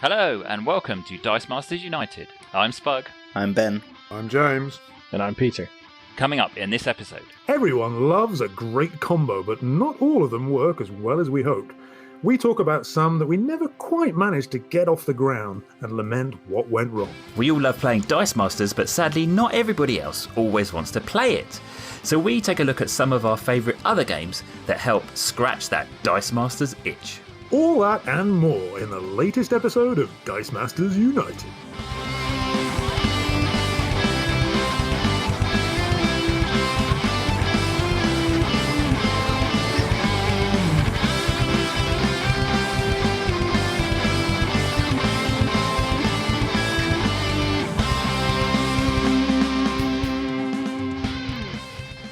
Hello and welcome to Dice Masters United. I'm Spug. I'm Ben. I'm James. And I'm Peter. Coming up in this episode. Everyone loves a great combo, but not all of them work as well as we hoped. We talk about some that we never quite managed to get off the ground and lament what went wrong. We all love playing Dice Masters, but sadly not everybody else always wants to play it. So we take a look at some of our favourite other games that help scratch that Dice Masters itch. All that and more in the latest episode of Dice Masters United.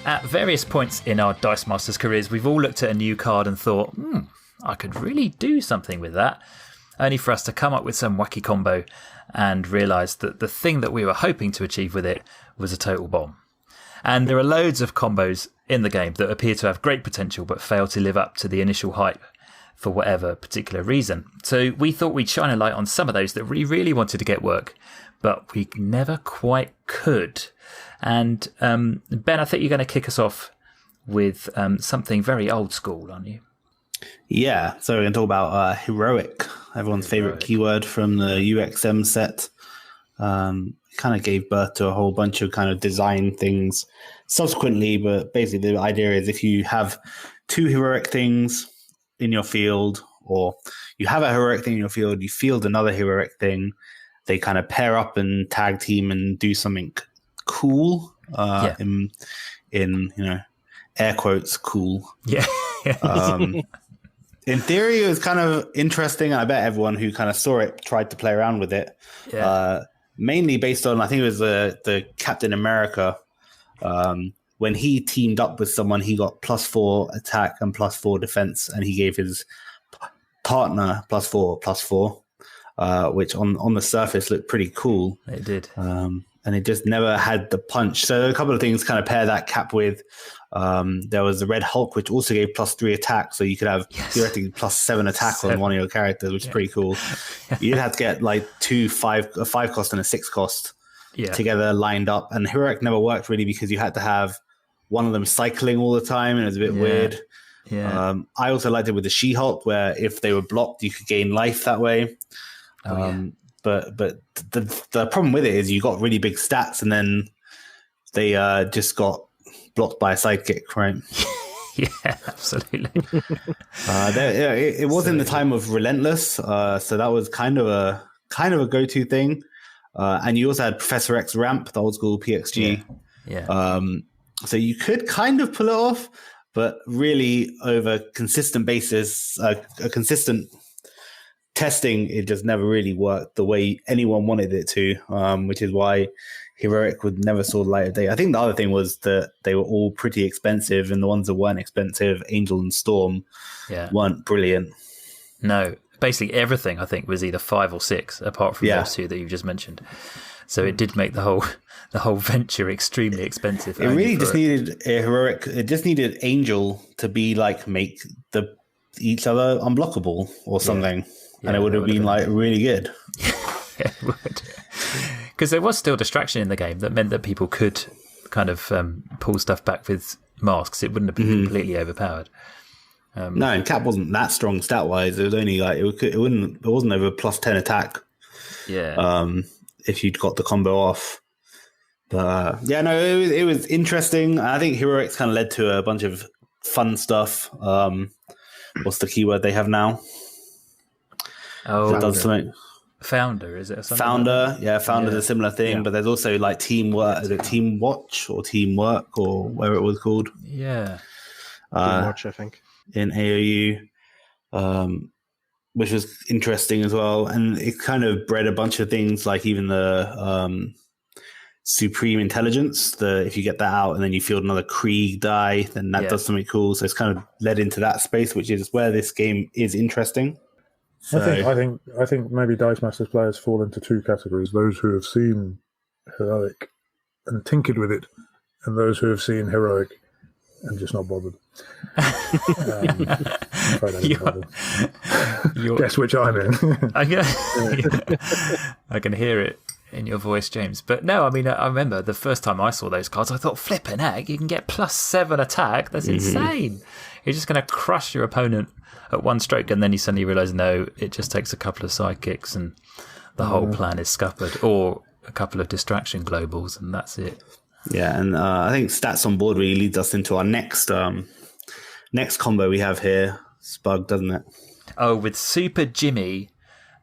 At various points in our Dice Masters careers, we've all looked at a new card and thought, I could really do something with that, only for us to come up with some wacky combo and realise that the thing that we were hoping to achieve with it was a total bomb. And there are loads of combos in the game that appear to have great potential but fail to live up to the initial hype for whatever particular reason. So we thought we'd shine a light on some of those that we really wanted to get work, but we never quite could. And Ben, I think you're going to kick us off with something very old school, aren't you? Yeah, so we're going to talk about heroic, everyone's favourite keyword from the UXM set. Kind of gave birth to a whole bunch of kind of design things subsequently, but basically the idea is if you have two heroic things in your field, or you have a heroic thing in your field, you field another heroic thing, they kind of pair up and tag team and do something cool, in air quotes, cool. Yeah. In theory, it was kind of interesting. I bet everyone who kind of saw it tried to play around with it. Yeah. Mainly based on, I think it was the Captain America. When he teamed up with someone, he got +4 attack and +4 defense, and he gave his partner +4/+4, which on the surface looked pretty cool. It did. And it just never had the punch. So a couple of things kind of pair that cap with. There was the Red Hulk, which also gave +3 attack, so you could have theoretically +7 attack on one of your characters, which is pretty cool. You'd have to get like a 5 cost and a 6 cost together lined up. And heroic never worked really because you had to have one of them cycling all the time, and it was a bit weird. Yeah. I also liked it with the She-Hulk, where if they were blocked, you could gain life that way. But the problem with it is you got really big stats, and then they just got blocked by a sidekick, right? Yeah, absolutely. It was in the time of Relentless, so that was kind of a go-to thing. And you also had Professor X Ramp, the old school PXG. Yeah. So you could kind of pull it off, but really over consistent basis, a consistent testing, it just never really worked the way anyone wanted it to, which is why heroic would never saw the light of day. I think the other thing was that they were all pretty expensive, and the ones that weren't expensive, Angel and Storm, weren't brilliant. No, basically everything I think was either 5 or 6, apart from those two that you've just mentioned. So it did make the whole venture extremely expensive. It really just needed a heroic. It just needed Angel to be like make each other unblockable or something. And it would have been like really good. Yeah, it would. Because there was still distraction in the game that meant that people could kind of pull stuff back with masks. It wouldn't have been completely overpowered. No, and Cap wasn't that strong stat wise. It was only like it wasn't over +10 attack. Yeah. If you'd got the combo off. But it was interesting. I think heroics kind of led to a bunch of fun stuff. What's the keyword they have now? Oh, does something. Founder, is it? Founder, Founder's a similar thing, but there's also like Teamwork, is it Team Watch or Teamwork or whatever it was called? Yeah. Team Watch, I think. In AOU, which was interesting as well. And it kind of bred a bunch of things like even the Supreme Intelligence. If you get that out and then you field another Krieg die, then that does something cool. So it's kind of led into that space, which is where this game is interesting. So, I think maybe Dice Masters players fall into two categories: those who have seen heroic and tinkered with it, and those who have seen heroic and just not bothered. I'm afraid I didn't bother. Guess which I'm in. I can hear it in your voice, James. But no, I mean, I remember the first time I saw those cards, I thought, flipping heck, you can get +7 attack. That's insane. You're just going to crush your opponent at one stroke, and then you suddenly realise, no, it just takes a couple of sidekicks and the whole plan is scuppered, or a couple of distraction globals, and that's it. Yeah, and I think stats on board really leads us into our next combo we have here. Spug, doesn't it? Oh, with Super Jimmy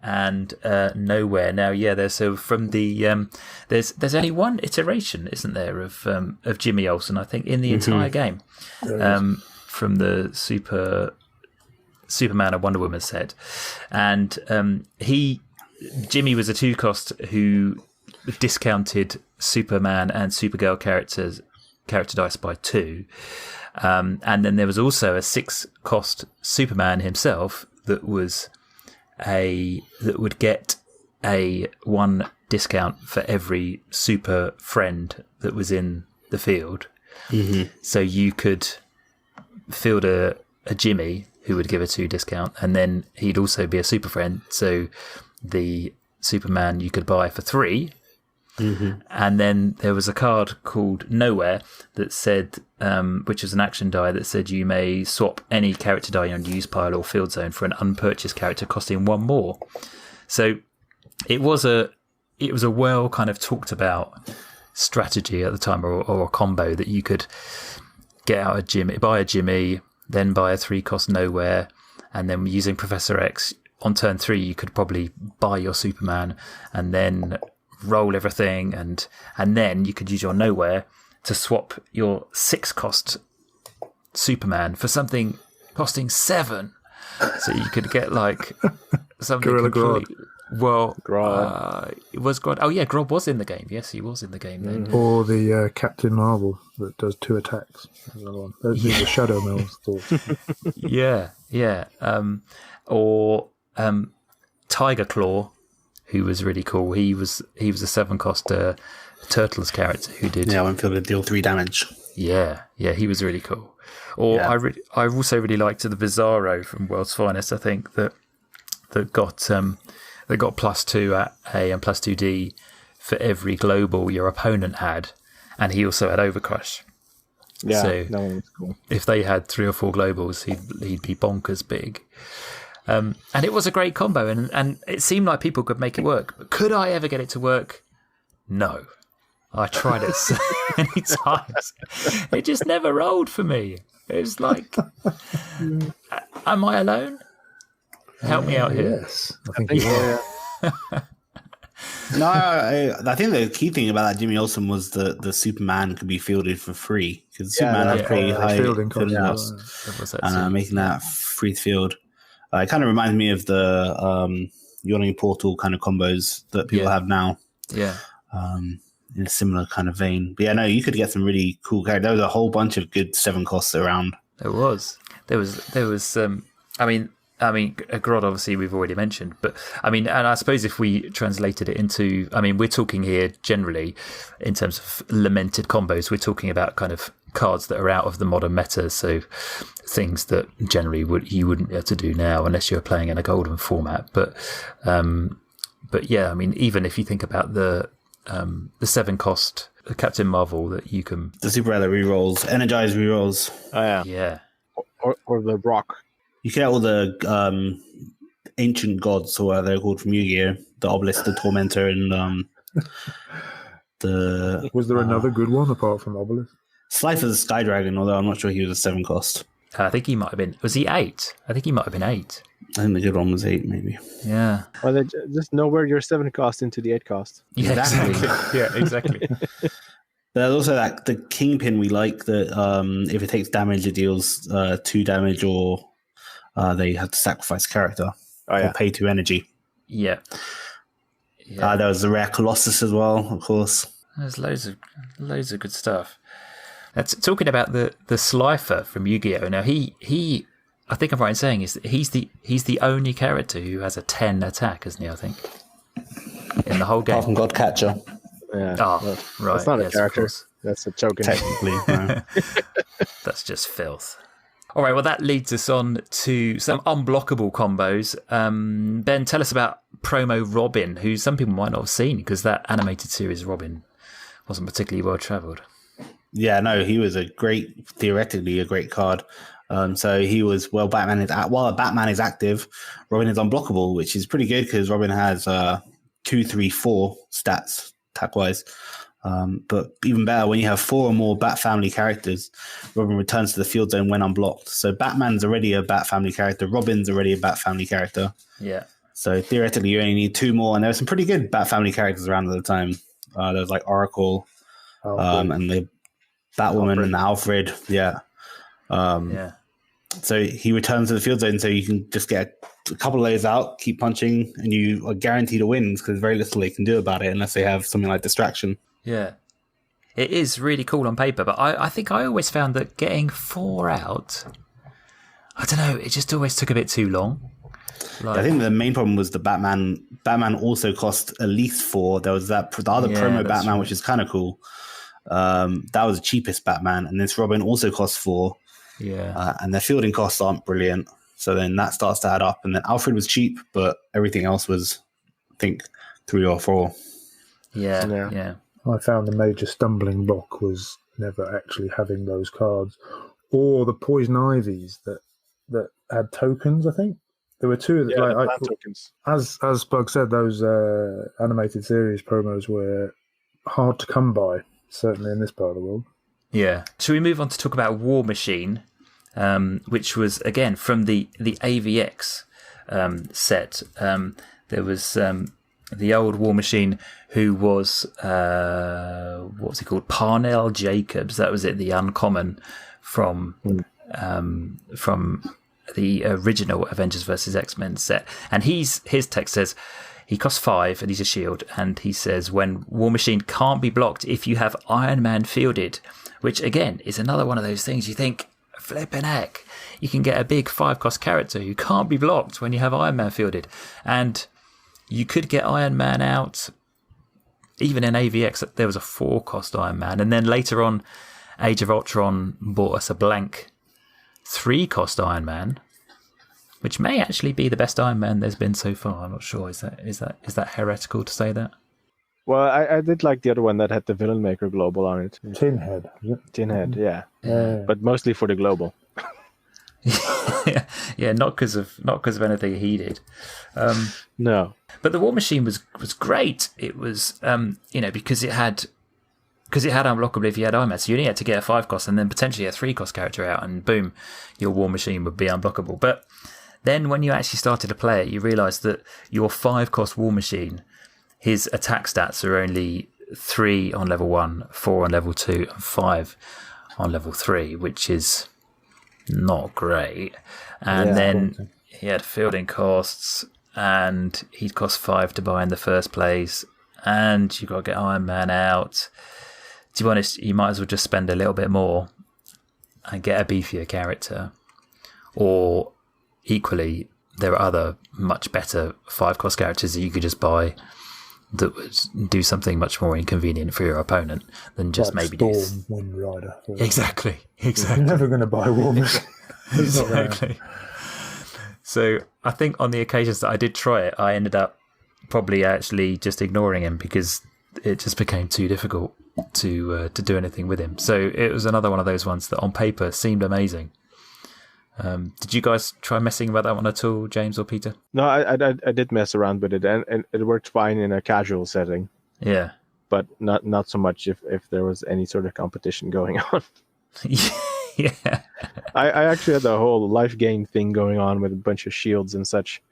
and Knowhere. Now, yeah, there's from the there's only one iteration, isn't there, of Jimmy Olsen? I think in the entire game, from the Superman and Wonder Woman set, and Jimmy was a 2-cost who discounted Superman and Supergirl character dice by 2, and then there was also a 6-cost Superman himself that would get a 1 discount for every super friend that was in the field. So you could field a Jimmy who would give a 2 discount, and then he'd also be a super friend, so the Superman you could buy for 3. And then there was a card called Knowhere that said, which was an action die that said you may swap any character die on use pile or field zone for an unpurchased character costing 1 more. So it was a well kind of talked about strategy at the time, or a combo that you could get out a Jimmy, buy a Jimmy, then buy a 3-cost Knowhere, and then using Professor X on turn 3 you could probably buy your Superman and then roll everything, and then you could use your Knowhere to swap your 6-cost Superman for something costing 7, so you could get like something Gorilla completely. Well, Grodd. it was Grodd. Oh yeah, Grodd was in the game. Yes, he was in the game then. Or the Captain Marvel that does 2 attacks. Another one. Those are the Shadow Mills thoughts. Yeah. Or Tiger Claw, who was really cool. He was a 7-cost Turtles character who did. Yeah, one field to deal 3 damage. Yeah, he was really cool. Or I also really liked the Bizarro from World's Finest. I think that got +2 at A and +2D for every global your opponent had, and he also had Overcrush. Yeah, so that one was cool. If they had 3 or 4 globals, he'd be bonkers big. And it was a great combo, and it seemed like people could make it work. But could I ever get it to work? No. I tried it so many times. It just never rolled for me. It was like, am I alone? Help me out here. Yes, I think you are. No, I think the key thing about that Jimmy Olsen was the Superman could be fielded for free, because Superman has pretty high fielding cost, and making that free to field. It kind of reminds me of the Yawning Portal kind of combos that people have now. Yeah. In a similar kind of vein. But yeah, no, you could get some really cool characters. There was a whole bunch of good 7-costs around. There was. I mean, Grodd, obviously, we've already mentioned, but I mean, and I suppose if we translated it into, I mean, we're talking here generally in terms of lamented combos, we're talking about kind of cards that are out of the modern meta, so things that generally you wouldn't be able to do now unless you're playing in a Golden format. But yeah, I mean, even if you think about the 7-cost Captain Marvel that you can, the super rare rerolls, energize rerolls. Oh yeah. Or the Rock. You can get all the ancient gods, or whatever they're called, from Yu-Gi-Oh! The Obelisk, the Tormentor, and the... Was there another good one apart from Obelisk? Slifer the Sky Dragon, although I'm not sure he was a 7-cost. I think he might have been... Was he 8? I think he might have been 8. I think the good one was 8, maybe. Yeah. Or they just know where your 7-cost into the 8-cost. Yeah, exactly. Yeah, exactly. There's also the Kingpin we like, that if it takes damage, it deals 2 damage, or... they have to sacrifice character or pay 2 energy. Yeah. There was the rare Colossus as well, of course. There's loads of good stuff. That's talking about the Slifer from Yu-Gi-Oh! Now he I think I'm right in saying is that he's the only character who has a 10 attack, isn't he? I think in the whole game. Apart from Godcatcher. Yeah. Oh, right. That's not a character. That's a token. technically. No. That's just filth. All right, well, that leads us on to some unblockable combos. Ben, tell us about promo Robin, who some people might not have seen because that animated series Robin wasn't particularly well travelled. Yeah, no, he was theoretically a great card. So he was, while Batman is active, Robin is unblockable, which is pretty good because Robin has 2, 3, 4 stats attack-wise. But even better, when you have 4 or more Bat family characters, Robin returns to the field zone when unblocked. So Batman's already a Bat family character. Robin's already a Bat family character. Yeah. So theoretically, you only need 2 more. And there were some pretty good Bat family characters around at the time. There was like Oracle and the Batwoman and Alfred. Yeah. So he returns to the field zone so you can just get a couple of layers out, keep punching, and you are guaranteed to win because very little they can do about it unless they have something like distraction. Yeah. It is really cool on paper, but I think I always found that getting 4 out, I don't know, it just always took a bit too long. Like, I think the main problem was the Batman. Batman also cost at least 4. There was the other promo Batman, which is kind of cool. That was the cheapest Batman, and this Robin also costs 4. Yeah. And their fielding costs aren't brilliant. So then that starts to add up. And then Alfred was cheap, but everything else was, I think, 3 or 4. Yeah. I found the major stumbling block was never actually having those cards, or the poison ivies that had tokens. I think there were 2 that plant tokens. As Bug said, those animated series promos were hard to come by, certainly in this part of the world. Yeah. Shall we move on to talk about War Machine, which was, again, from the AVX set. There was the old War Machine who was, what was he called? Parnell Jacobs. That was it, the uncommon from the original Avengers vs. X-Men set. And his text says, he costs 5 and he's a shield. And he says, when War Machine can't be blocked if you have Iron Man fielded, which again is another one of those things you think, flippin' heck, you can get a big 5-cost character who can't be blocked when you have Iron Man fielded. And you could get Iron Man out. Even in AVX, there was a 4-cost Iron Man. And then later on, Age of Ultron bought us a blank 3-cost Iron Man, which may actually be the best Iron Man there's been so far. I'm not sure. Is that heretical to say that? Well, I did like the other one that had the Villain Maker Global on it. Tin Head. Tin Head, yeah. But mostly for the Global. yeah, not because of anything he did. No. But the War Machine was great. It was because it had unblockable if you had Iron Man. So you only had to get a 5-cost and then potentially a 3-cost character out, and boom, your War Machine would be unblockable. But then when you actually started to play it, you realised that your 5-cost War Machine, his attack stats are only 3 on level 1, 4 on level 2, and 5 on level 3, which is not great. And then he had fielding costs, and he'd cost 5 to buy in the first place, and you got to get Iron Man out. To be honest, you might as well just spend a little bit more and get a beefier character. Or equally, there are other much better 5-cost characters that you could just buy that would do something much more inconvenient for your opponent than just like maybe Storm Wind Rider. Exactly. You're never going to buy War Machine. Exactly. So I think on the occasions that I did try it, I ended up probably actually just ignoring him because it just became too difficult to do anything with him. So it was another one of those ones that on paper seemed amazing. Did you guys try messing about that one at all, James or Peter? No, I did mess around with it, and it worked fine in a casual setting. Yeah. But not so much if there was any sort of competition going on. Yeah. I actually had the whole life gain thing going on with a bunch of shields and such.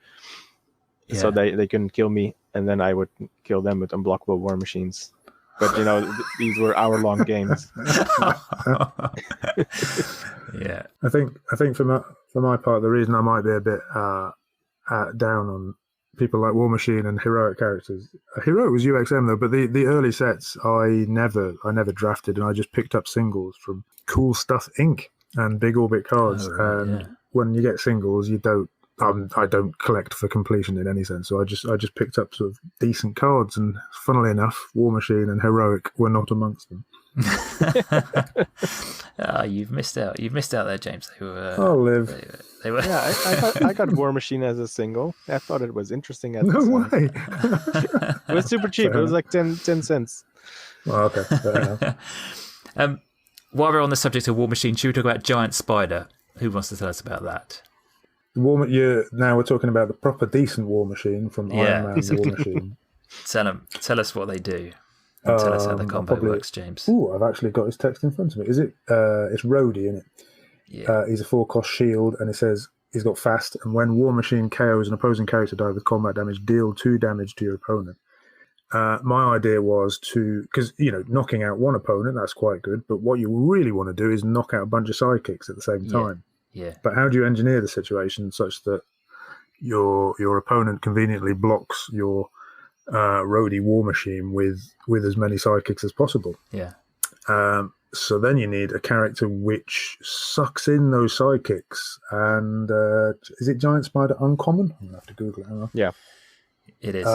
Yeah. So they couldn't kill me, and then I would kill them with unblockable war machines. But, these were hour-long games. Yeah. I think for my part, the reason I might be a bit down on people like War Machine and heroic characters. Heroic was UXM though, but the early sets I never drafted, and I just picked up singles from Cool Stuff Inc. and Big Orbit cards. Oh, right, and when you get singles, you don't. I don't collect for completion in any sense, so I just picked up sort of decent cards, and funnily enough, War Machine and Heroic were not amongst them. You've missed out. You've missed out there, James. They were. I'll live. They were. Yeah, I got War Machine as a single. I thought it was interesting. As No a song. way. It was super cheap. It was like 10 cents. Oh, okay. Fair enough. While we're on the subject of War Machine, should we talk about Giant Spider? Who wants to tell us about that? Now we're talking about the proper decent War Machine from Iron Man War Machine. Tell us what they do. And tell us how the combo works, James. Ooh, I've actually got his text in front of me. Is it? It's Rhodey, isn't it? Yeah. He's a 4-cost shield, and it says he's got fast. And when War Machine KOs an opposing character die with combat damage, deal 2 damage to your opponent. My idea was because knocking out one opponent, that's quite good. But what you really want to do is knock out a bunch of sidekicks at the same time. Yeah. But how do you engineer the situation such that your opponent conveniently blocks your Rhodey War Machine with as many sidekicks as possible? Yeah. So then you need a character which sucks in those sidekicks. And is it Giant Spider Uncommon? I'm gonna have to Google it. Hang on. Yeah, it is.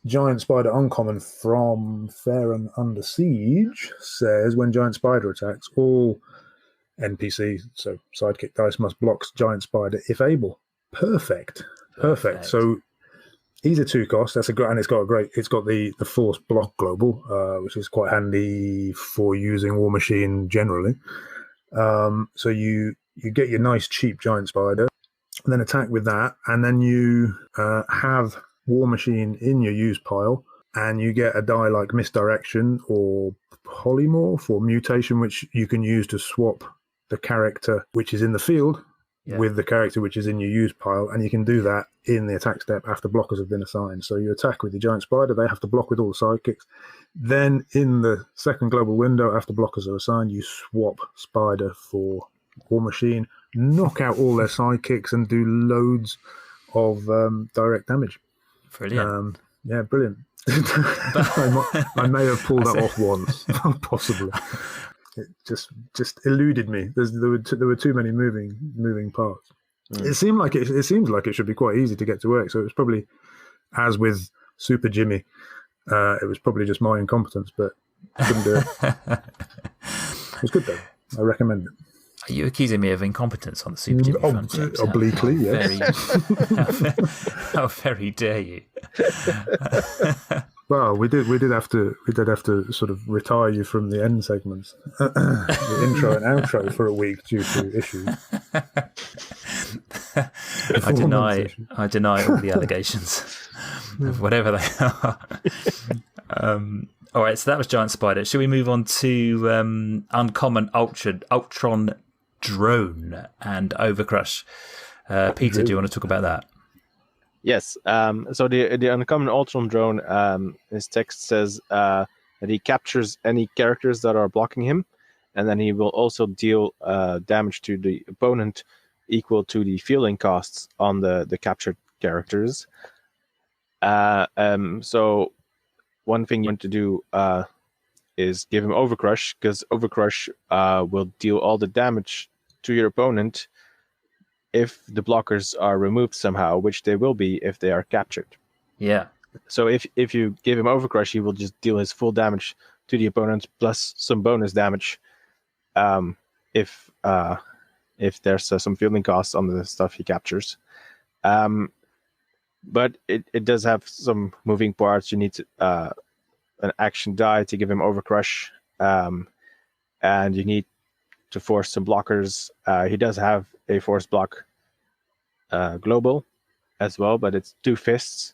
Giant Spider Uncommon from Fair and Under Siege says when Giant Spider attacks, all NPC, so sidekick dice must block Giant Spider if able. Perfect. So he's a 2-cost. That's and it's got the force block global, which is quite handy for using War Machine generally. So you get your nice cheap Giant Spider, and then attack with that, and then you have War Machine in your use pile, and you get a die like Misdirection or Polymorph or Mutation, which you can use to swap the character which is in the field with the character which is in your use pile, and you can do that in the attack step after blockers have been assigned. So you attack with the Giant Spider, they have to block with all the sidekicks. Then in the second global window, after blockers are assigned, you swap Spider for War Machine, knock out all their sidekicks, and do loads of direct damage. Brilliant. Brilliant. I may have pulled that off once, possibly. It just eluded me. There were too many moving parts. It seemed like it seems like it should be quite easy to get to work. So it was probably, as with Super Jimmy, it was probably just my incompetence, but I couldn't do it. It was good though. I recommend it. Are you accusing me of incompetence on the Super Jimmy front, James? Obliquely, yes. How very dare you? Well, we did have to sort of retire you from the end segments, the intro and outro for a week due to issues. I deny all the allegations of whatever they are. All right, so that was Giant Spider. Should we move on to Uncommon Ultron Drone and Overcrush? Peter, do you want to talk about that? Yes. So the Uncommon Ultron Drone, his text says that he captures any characters that are blocking him, and then he will also deal damage to the opponent equal to the fielding costs on the captured characters. So one thing you want to do is give him Overcrush, because Overcrush will deal all the damage to your opponent if the blockers are removed somehow, which they will be if they are captured. Yeah. So if you give him Overcrush, he will just deal his full damage to the opponent plus some bonus damage if there's some fielding costs on the stuff he captures. But it does have some moving parts. You need an action die to give him Overcrush, and you need to force some blockers. He does have a force block global as well, but it's 2 fists.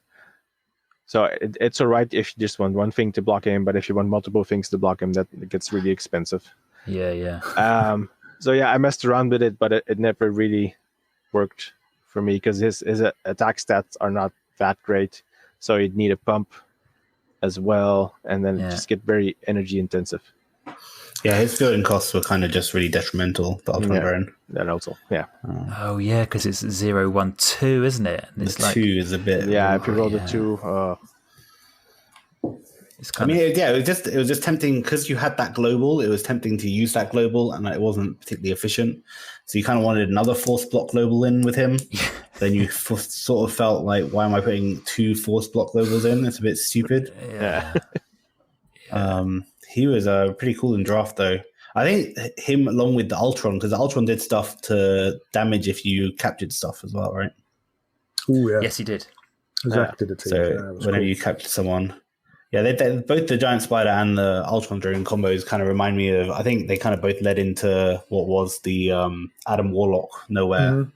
So it's all right if you just want one thing to block him, but if you want multiple things to block him, that gets really expensive. Yeah. So yeah, I messed around with it, but it never really worked for me because his attack stats are not that great. So you'd need a pump as well, and then just get very energy intensive. Yeah, his fielding costs were kind of just really detrimental, the Ultron Baron. That also, yeah. Oh, yeah, because it's 0-1-2, isn't it? And it's the 2 is a bit... Yeah, if you roll the 2... it's it was just tempting, because you had that global, it was tempting to use that global, and it wasn't particularly efficient. So you kind of wanted another force block global in with him. Then you sort of felt like, why am I putting 2 force block globals in? It's a bit stupid. Yeah. He was pretty cool in draft, though. I think him along with the Ultron, because the Ultron did stuff to damage if you captured stuff as well, right? Oh yeah. Yes, he did. Zach did it too. So whenever you captured someone, they both the Giant Spider and the Ultron Drone combos kind of remind me of. I think they kind of both led into what was the Adam Warlock Knowhere,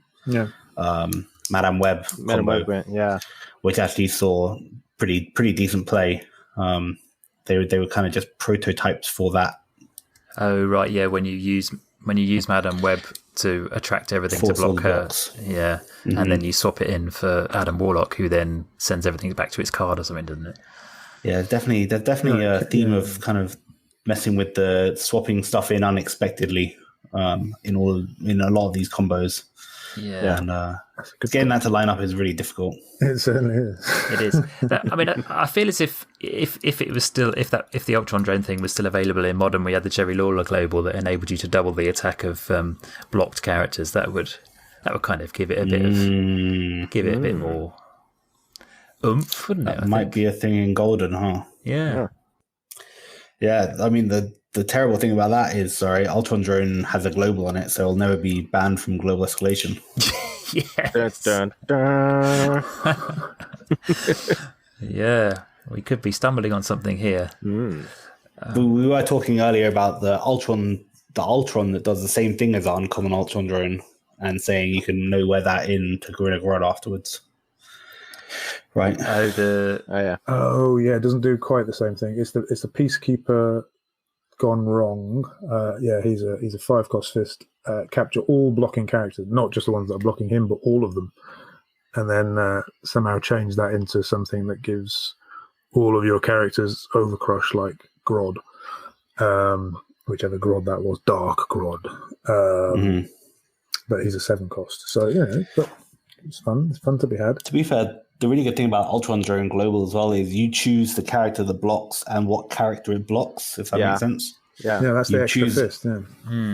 Madame Web combo, which actually saw pretty decent play. They were kind of just prototypes for that. Oh right, yeah. When you use Madame Web to attract everything Force to block her, blocks. and then you swap it in for Adam Warlock, who then sends everything back to its card or something, doesn't it? Yeah, definitely. There's definitely a theme of kind of messing with the swapping stuff in unexpectedly in a lot of these combos. Yeah, and getting that to line up is really difficult. It certainly is. It is. I mean, I feel as if it was still if the Ultron Drone thing was still available in Modern, we had the Jerry Lawler global that enabled you to double the attack of blocked characters. That would kind of give it a bit more oomph, wouldn't it? That might be a thing in Golden, huh? Yeah. Yeah, I mean the terrible thing about that is, Ultron Drone has a global on it, so it'll never be banned from global escalation. Yes. Dun, dun, dun. Yeah, we could be stumbling on something here. But we were talking earlier about the Ultron that does the same thing as the uncommon Ultron Drone, and saying you can Knowhere that in to Gorilla Grodd afterwards. Right. Oh yeah, it doesn't do quite the same thing. It's the Peacekeeper gone wrong. He's a 5-cost fist. Capture all blocking characters, not just the ones that are blocking him, but all of them, and then somehow change that into something that gives all of your characters Overcrush, like Grodd, whichever Grodd that was, Dark Grodd. But he's a 7-cost, so but it's fun. It's fun to be had. To be fair, the really good thing about Ultron Drone Global as well is you choose the character that blocks and what character it blocks, if that makes sense. Yeah, that's the extra fist.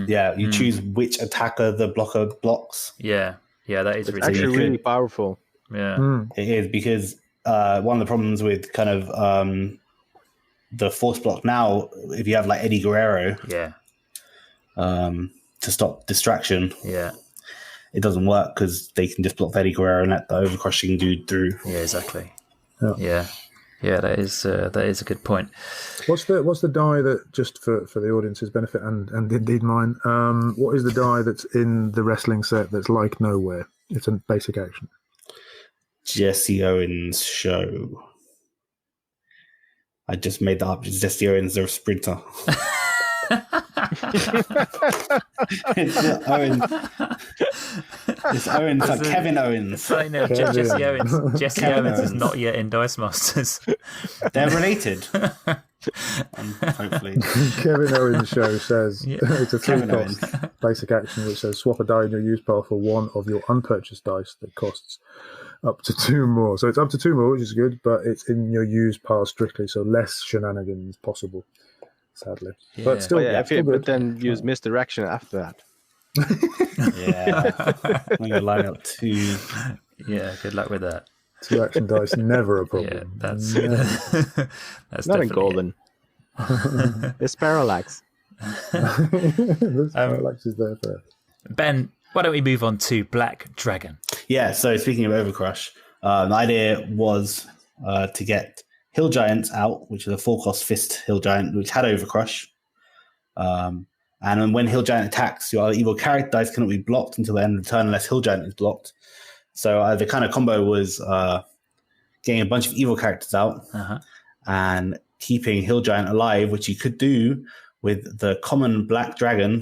Yeah, you choose which attacker the blocker blocks. Yeah, that is it's actually really powerful. Yeah, it is, because one of the problems with kind of the force block now, if you have like Eddie Guerrero, to stop distraction, it doesn't work because they can just block Eddie Guerrero and let the overcrushing dude through. Yeah, exactly. Yeah, that is a good point. What's the die that, just for the audience's benefit and indeed mine? What is the die that's in the wrestling set that's like Knowhere? It's a basic action. Jesse Owens show. I just made that up. It's Jesse Owens, the sprinter. It's Owens. It's Owens, like Kevin Owens. I know, Jesse Owens. Jesse Owens is not yet in Dice Masters. They're related. Hopefully. Kevin Owens show says it's a 3-cost basic action which says swap a die in your use pile for one of your unpurchased dice that costs up to 2 more. So it's up to 2 more, which is good, but it's in your use pile strictly, so less shenanigans possible, sadly. Yeah. But still, but then use misdirection after that. I'm going to line up 2. Yeah, good luck with that. 2 action dice, never a problem. Yeah, that's not in Golden. It's Parallax. Parallax is there for Ben, why don't we move on to Black Dragon? Yeah, so speaking of Overcrush, the idea was to get Hill Giants out, which is a 4-cost fist Hill Giant, which had Overcrush. And when Hill Giant attacks, your evil character dice cannot be blocked until the end of the turn unless Hill Giant is blocked. So the kind of combo was getting a bunch of evil characters out and keeping Hill Giant alive, which you could do with the common Black Dragon,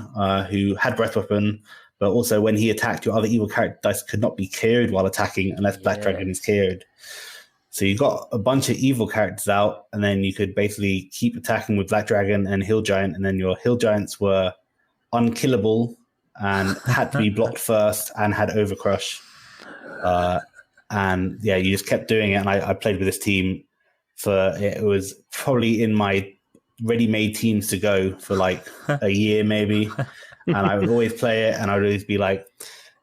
who had Breath Weapon, but also when he attacked, your other evil character dice could not be cleared while attacking unless Black Dragon is cleared. So you got a bunch of evil characters out, and then you could basically keep attacking with Black Dragon and Hill Giant, and then your Hill Giants were unkillable and had to be blocked first and had Overcrush. And yeah, you just kept doing it, and I played with this team it was probably in my ready-made teams to go for like a year maybe. And I would always play it, and I would always be like,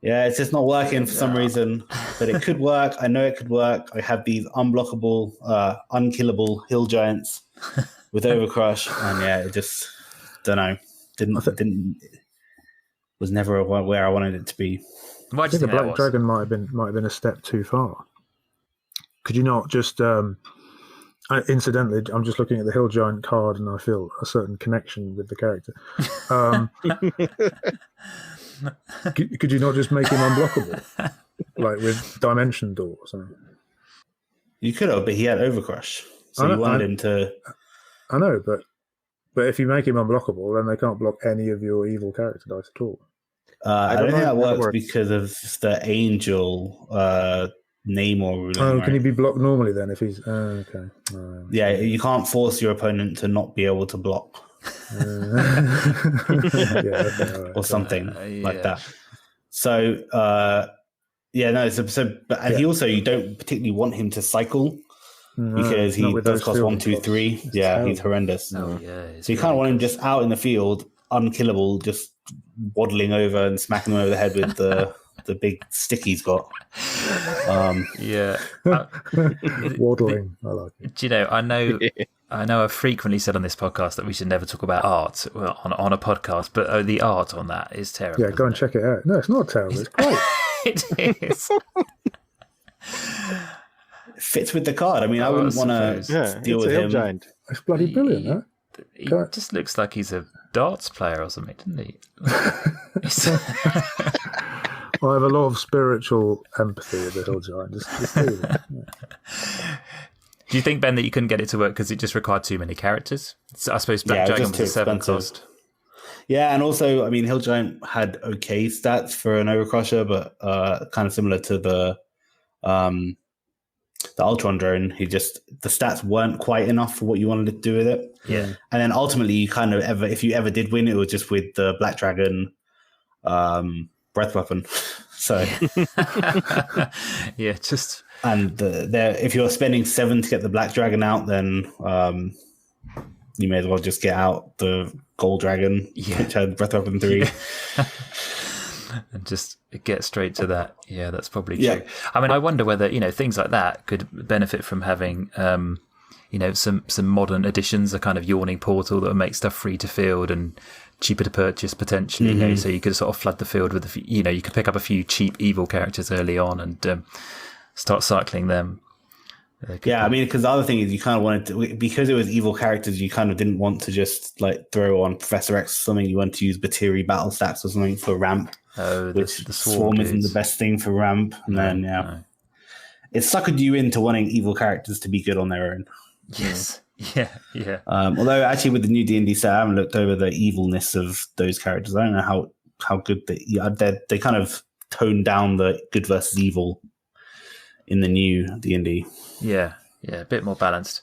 Yeah, it's just not working for some reason, but it could work. I know it could work. I have these unblockable, unkillable hill giants with Overcrush, and yeah, it just don't know. Didn't was never where I wanted it to be. Why I do you think think the Black Dragon might have been a step too far. Could you not just? Incidentally, I'm just looking at the Hill Giant card, and I feel a certain connection with the character. Could you not just make him unblockable, like with Dimension Door or something? You could have, but he had Overcrush, so you wanted him to. I know, but if you make him unblockable, then they can't block any of your evil character dice at all. I don't think that works because of the Angel name or ruling. Oh, right? can he be blocked normally then? If he's okay. Yeah, you can't force your opponent to not be able to block. Or something like that. So, he also, you don't particularly want him to cycle because he does cost 1, 2, 3. Yeah, he's horrendous. Oh, yeah, so you kind of want him just out in the field, unkillable, just waddling over and smacking him over the head with the big stick he's got. Waddling. I like it. Do you know? I know. I've frequently said on this podcast that we should never talk about art on a podcast, but the art on that is terrible. Yeah, go and check it out. No, it's not terrible. It's great. It is. It fits with the card. I mean, I wouldn't want to deal with him. Giant. It's bloody brilliant, huh? He just looks like he's a darts player or something, doesn't he? I have a lot of spiritual empathy with the Hill Giant. Just do that. Yeah. Do you think, Ben, that you couldn't get it to work because it just required too many characters? So I suppose Black Dragon was a 7 cost. Yeah, and also, I mean, Hill Giant had okay stats for an Overcrusher, but kind of similar to the Ultron drone. The stats weren't quite enough for what you wanted to do with it. Yeah, and then ultimately, if you ever did win, it was just with the Black Dragon breath weapon. So yeah, just. And if you're spending 7 to get the Black Dragon out, then you may as well just get out the Gold Dragon, which had Breath Weapon 3. And just get straight to that. Yeah, that's probably true. Yeah. I mean, I wonder whether, things like that could benefit from having, some modern additions, a kind of yawning portal that would make stuff free to field and cheaper to purchase potentially. So you could sort of flood the field with you could pick up a few cheap evil characters early on and start cycling them. I mean, because the other thing is you kind of wanted to, because it was evil characters, you kind of didn't want to just like throw on Professor X or something. You want to use Batiri battle stacks or something for ramp. Oh, which the swarm isn't the best thing for ramp. And then, it suckered you into wanting evil characters to be good on their own. Yes. Yeah. Although actually with the new D&D set, I haven't looked over the evilness of those characters. I don't know how good they kind of toned down the good versus evil in the new D&D. Yeah, a bit more balanced.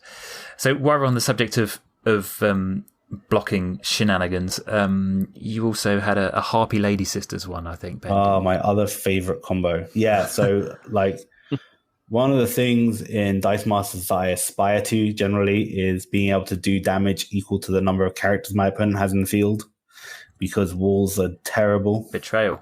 So while we're on the subject of blocking shenanigans, you also had a Harpie Lady Sisters one, I think, Ben. Oh, my other favorite combo. Yeah, so like one of the things in Dice Masters that I aspire to generally is being able to do damage equal to the number of characters my opponent has in the field, because walls are terrible. Betrayal.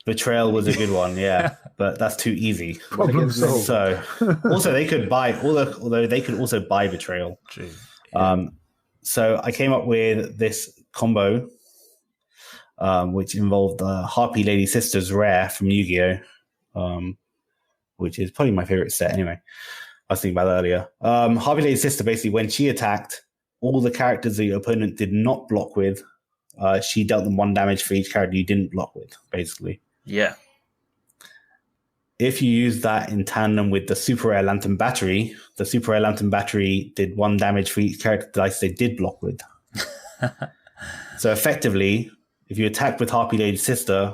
Betrayal was a good one, yeah, but that's too easy. Problem solved. So, also they could buy, although they could also buy Betrayal. True. So I came up with this combo, which involved the Harpie Lady Sisters rare from Yu-Gi-Oh, which is probably my favorite set anyway. I was thinking about that earlier. Harpie Lady Sister, basically, when she attacked, all the characters the opponent did not block with, she dealt them 1 damage for each character you didn't block with, basically. Yeah. If you use that in tandem with the Super Rare Lantern Battery, the Super Rare Lantern Battery did 1 damage for each character dice they did block with. So effectively, if you attack with Harpie Lady Sister,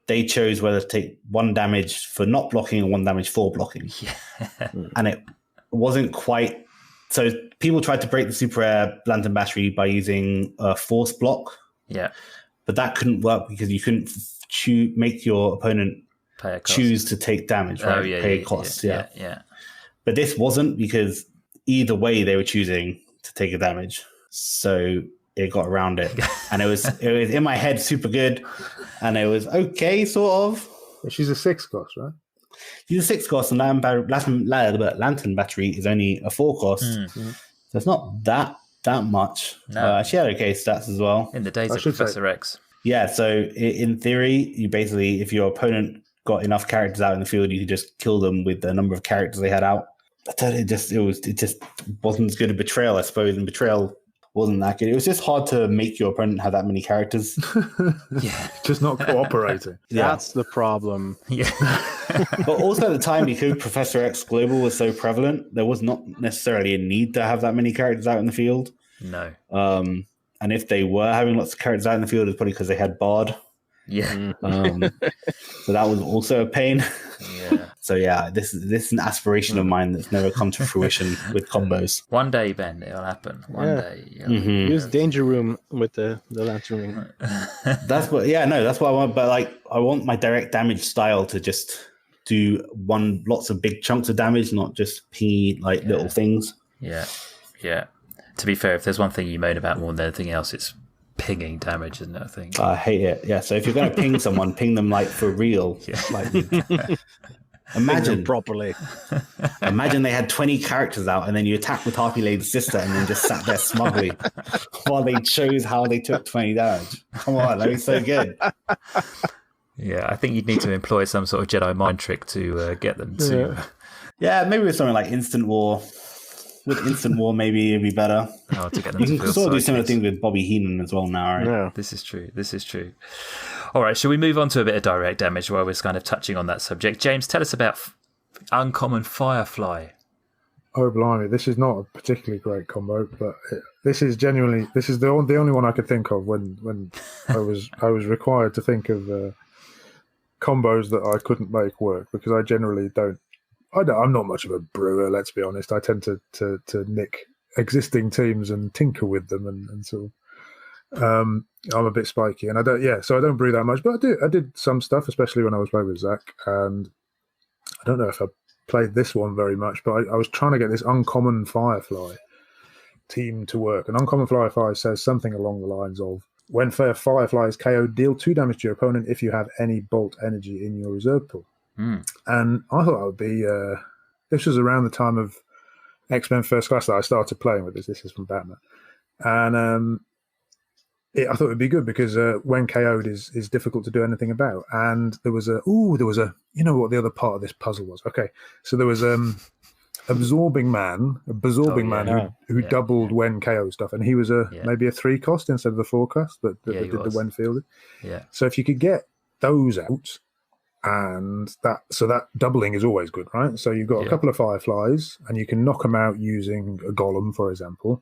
they chose whether to take 1 damage for not blocking and 1 damage for blocking. Yeah. And it wasn't quite... So people tried to break the Super Rare Lantern Battery by using a force block. Yeah. But that couldn't work because you couldn't make your opponent choose to take damage, right? Oh, yeah, pay costs, yeah. Yeah. But this wasn't, because either way they were choosing to take a damage. So it got around it, and it was in my head super good, and it was okay, sort of. She's a 6 cost, right? She's a 6 cost, and Lantern Battery is only a 4 cost, so it's not that much. No. She had okay stats as well. In the days of Professor X. Yeah, so in theory, you basically, if your opponent got enough characters out in the field, you could just kill them with the number of characters they had out. But it just wasn't as good a Betrayal, I suppose, and Betrayal wasn't that good. It was just hard to make your opponent have that many characters. Yeah, just not cooperating. That's the problem. Yeah. But also at the time, because Professor X Global was so prevalent, there was not necessarily a need to have that many characters out in the field. No. And if they were having lots of characters out in the field, it's probably because they had Bard. Yeah. So that was also a pain. Yeah. So yeah, this is an aspiration of mine that's never come to fruition with combos. One day, Ben, it'll happen. One day. Use Danger Room with the Lantern Ring. That's what I want. But like, I want my direct damage style to just do lots of big chunks of damage, not just pingy little things. Yeah. Yeah. To be fair, if there's one thing you moan about more than anything else, it's pinging damage, isn't it? I think. I hate it. Yeah. So if you're going to ping someone, ping them for real. Yeah. Imagine properly. Imagine they had 20 characters out, and then you attack with Harpie Lady's sister, and then just sat there smugly while they chose how they took 20 damage. Come on, that was so good. Yeah, I think you'd need to employ some sort of Jedi mind trick to get them to. Yeah, maybe with something like Instant War. With Instant War, maybe it'd be better. To get them you can sort of do similar things with Bobby Heenan as well now, right? Yeah. This is true. All right, shall we move on to a bit of direct damage while we're kind of touching on that subject? James, tell us about Uncommon Firefly. Oh, blimey, this is not a particularly great combo, but this is the only one I could think of when I was required to think of combos that I couldn't make work, because I generally don't. I'm not much of a brewer, let's be honest. I tend to nick existing teams and tinker with them, and sort of, I'm a bit spiky, and so I don't brew that much. But I did some stuff, especially when I was playing with Zach, and I don't know if I played this one very much, but I was trying to get this Uncommon Firefly team to work. And Uncommon Firefly says something along the lines of, when Firefly is KO'd, deal 2 damage to your opponent if you have any bolt energy in your reserve pool. And I thought that would be this was around the time of X-Men First Class that I started playing with this. This is from Batman, and I thought it would be good because when KO'd is difficult to do anything about. And there was a you know what the other part of this puzzle was? Okay, so there was Basorbing Man who doubled when KO stuff, and he was maybe a 3 cost instead of the 4 cost that did the when fielded. Yeah. So if you could get those out. And that doubling is always good, right? So you've got a couple of Fireflies, and you can knock them out using a Golem, for example,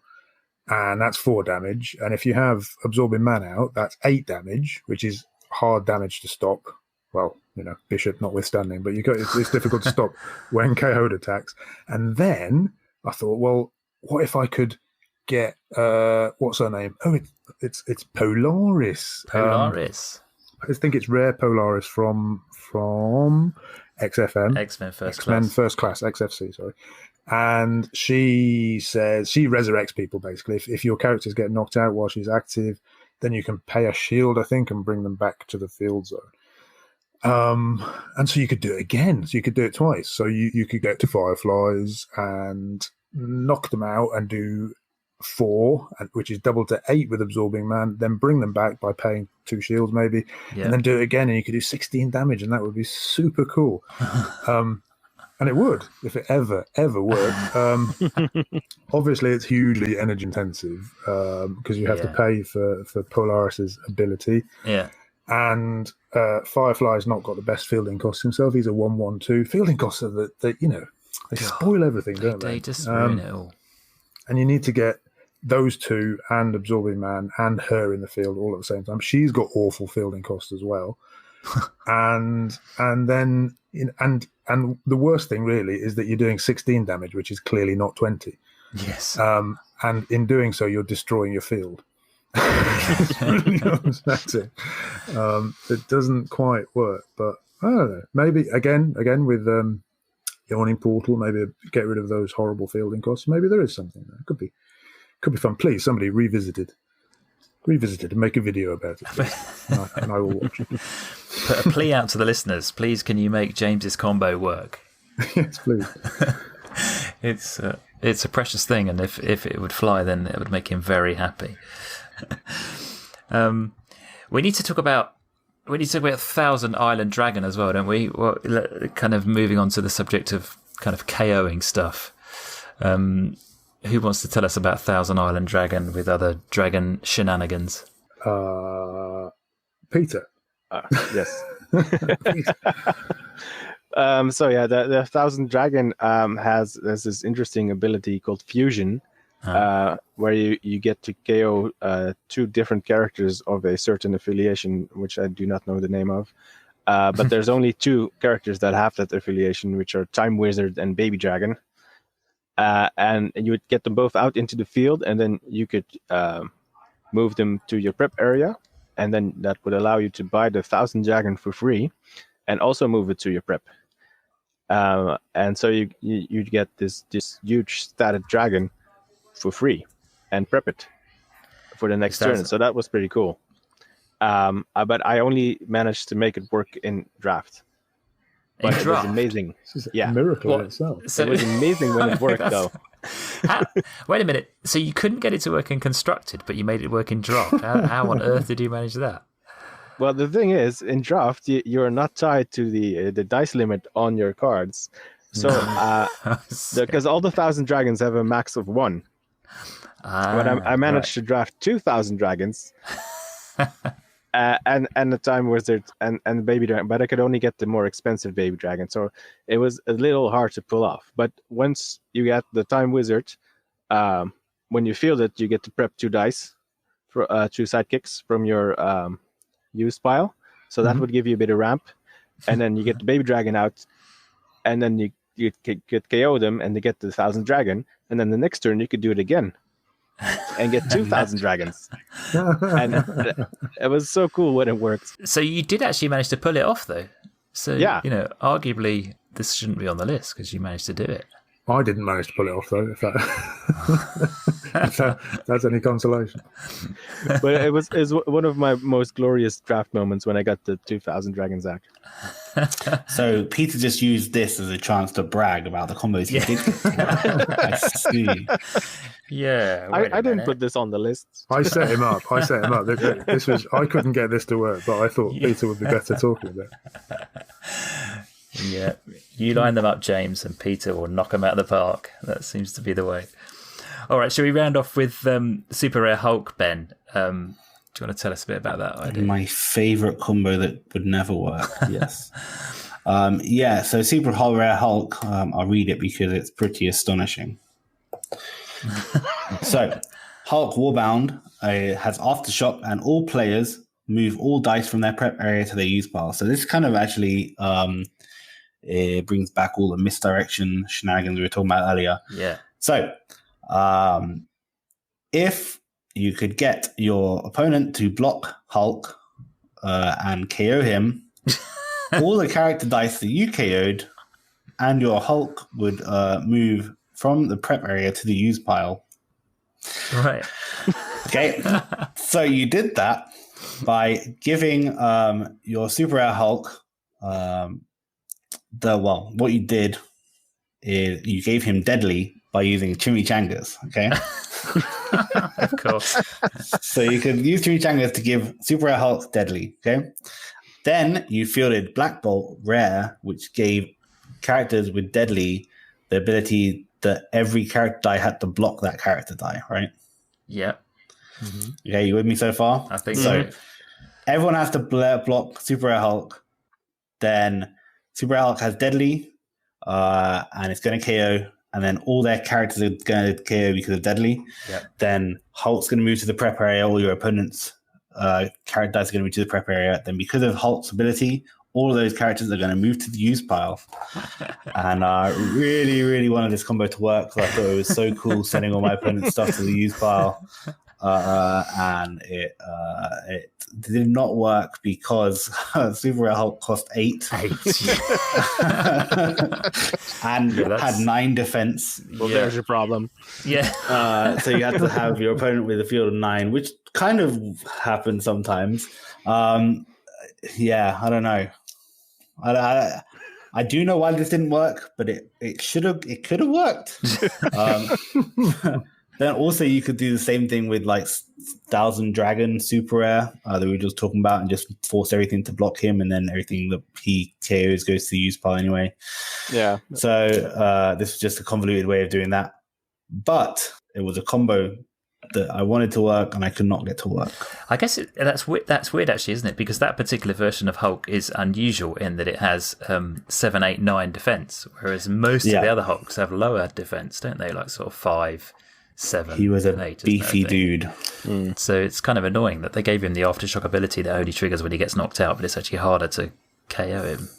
and that's 4 damage. And if you have Absorbing Man out, that's 8 damage, which is hard damage to stop. Well, Bishop notwithstanding, but it's difficult to stop when KO'd attacks. And then I thought, well, what if I could get what's her name? Oh, it's Polaris. Polaris. I think it's Rare Polaris from XFM. X-Men First Class, XFC, sorry. And she says, she resurrects people, basically. If your characters get knocked out while she's active, then you can pay a shield, I think, and bring them back to the field zone. And so you could do it again. So you could do it twice. So you could get to Fireflies and knock them out and do 4, which is double to 8 with Absorbing Man, then bring them back by paying 2 shields maybe, and then do it again, and you could do 16 damage, and that would be super cool. And it would, if it ever worked. Obviously, it's hugely energy intensive because you have to pay for Polaris's ability. Yeah. And Firefly's not got the best fielding cost himself. He's a 1/1/2. Fielding costs are that they spoil everything, don't they? They just ruin it all. And you need to get those 2 and Absorbing Man and her in the field all at the same time. She's got awful fielding cost as well. and then and the worst thing really is that you're doing 16 damage, which is clearly not 20. Yes. And in doing so, you're destroying your field. It's really upsetting. It doesn't quite work, but I don't know. Maybe again with Yawning Portal, maybe get rid of those horrible fielding costs. Maybe there is something there. Could be fun. Please, somebody revisit it. Revisited and make a video about it, and I will watch. Put a plea out to the listeners. Please, can you make James's combo work? Yes, please. It's a precious thing, and if it would fly, then it would make him very happy. We need to talk about Thousand Island Dragon as well, don't we? Well, kind of moving on to the subject of kind of KOing stuff. Who wants to tell us about Thousand Island Dragon with other dragon shenanigans? Peter. Yes. The Thousand Dragon has this interesting ability called Fusion, where you get to KO 2 different characters of a certain affiliation, which I do not know the name of. But there's only 2 characters that have that affiliation, which are Time Wizard and Baby Dragon. And you would get them both out into the field, and then you could move them to your prep area, and then that would allow you to buy the Thousand Dragon for free, and also move it to your prep. And so you get this huge statted dragon for free, and prep it for the next turn. So that was pretty cool. But I only managed to make it work in draft. But it was amazing. This is a miracle in itself. So, it was amazing when it worked, though. Wait a minute. So you couldn't get it to work in constructed, but you made it work in draft. How on earth did you manage that? Well, the thing is, in draft, you're not tied to the dice limit on your cards. So, because all the Thousand Dragons have a max of 1. But I managed to draft 2,000 dragons. And the Time Wizard and the Baby Dragon, but I could only get the more expensive Baby Dragon, so it was a little hard to pull off. But once you get the Time Wizard, when you field it, you get to prep 2 dice for 2 sidekicks from your use pile, so that would give you a bit of ramp, and then you get the Baby Dragon out, and then you get KO them, and they get the Thousand Dragon, and then the next turn you could do it again. And get 2,000 dragons. And it was so cool when it worked. So you did actually manage to pull it off, though. So, arguably this shouldn't be on the list because you managed to do it. I didn't manage to pull it off, though, if that's any consolation. But it was one of my most glorious draft moments when I got the 2,000 dragons out. So Peter just used this as a chance to brag about the combos he did. I see. Yeah, I didn't put this on the list. I set him up. This was I couldn't get this to work, but I thought Peter would be better talking about it. Yeah, you line them up, James, and Peter will knock them out of the park. That seems to be the way. All right, shall we round off with Super Rare Hulk, Ben? Do you want to tell us a bit about that idea? My favourite combo that would never work, yes. So Super Rare Hulk, I'll read it because it's pretty astonishing. So, Hulk Warbound has Aftershock, and all players move all dice from their prep area to their use pile. So this kind of actually it brings back all the misdirection shenanigans we were talking about earlier. Yeah. So, if you could get your opponent to block Hulk and KO him, all the character dice that you KO'd and your Hulk would move from the prep area to the use pile. Right. Okay. So you did that by giving your Super Rare Hulk what you did is you gave him Deadly by using Chimichangas. Okay. Of course. So you could use Chimichangas to give Super Rare Hulk Deadly. Okay. Then you fielded Black Bolt Rare, which gave characters with Deadly the ability that every character die had to block that character die, right? Yeah. Mm-hmm. Okay, you with me so far? I think so. Everyone has to block Super Rare Hulk. Then Super Rare Hulk has Deadly, and it's going to KO. And then all their characters are going to KO because of Deadly. Yep. Then Hulk's going to move to the prep area. All your opponents' character dice are going to move to the prep area. Then because of Hulk's ability, all of those characters are going to move to the use pile. And I really, really wanted this combo to work because I thought it was so cool sending all my opponent's stuff to the use pile. and it did not work because Super Rare Hulk cost 8. And had 9 defense. Well, there's your problem. Yeah. So you had to have your opponent with a field of 9, which kind of happens sometimes. Yeah, I don't know. I do know why this didn't work, but it could have worked. Then also you could do the same thing with like Thousand Dragon Super Rare that we were just talking about, and just force everything to block him, and then everything that he KOs goes to the use pile anyway. Yeah. So this was just a convoluted way of doing that, but it was a combo that I wanted to work and I could not get to work. I guess that's weird actually, isn't it? Because that particular version of Hulk is unusual in that it has 7, 8, 9 defense, whereas most of the other Hulks have lower defense, don't they? Like sort of 5, 7. He was a 8, beefy dude. So it's kind of annoying that they gave him the aftershock ability that only triggers when he gets knocked out, but it's actually harder to KO him.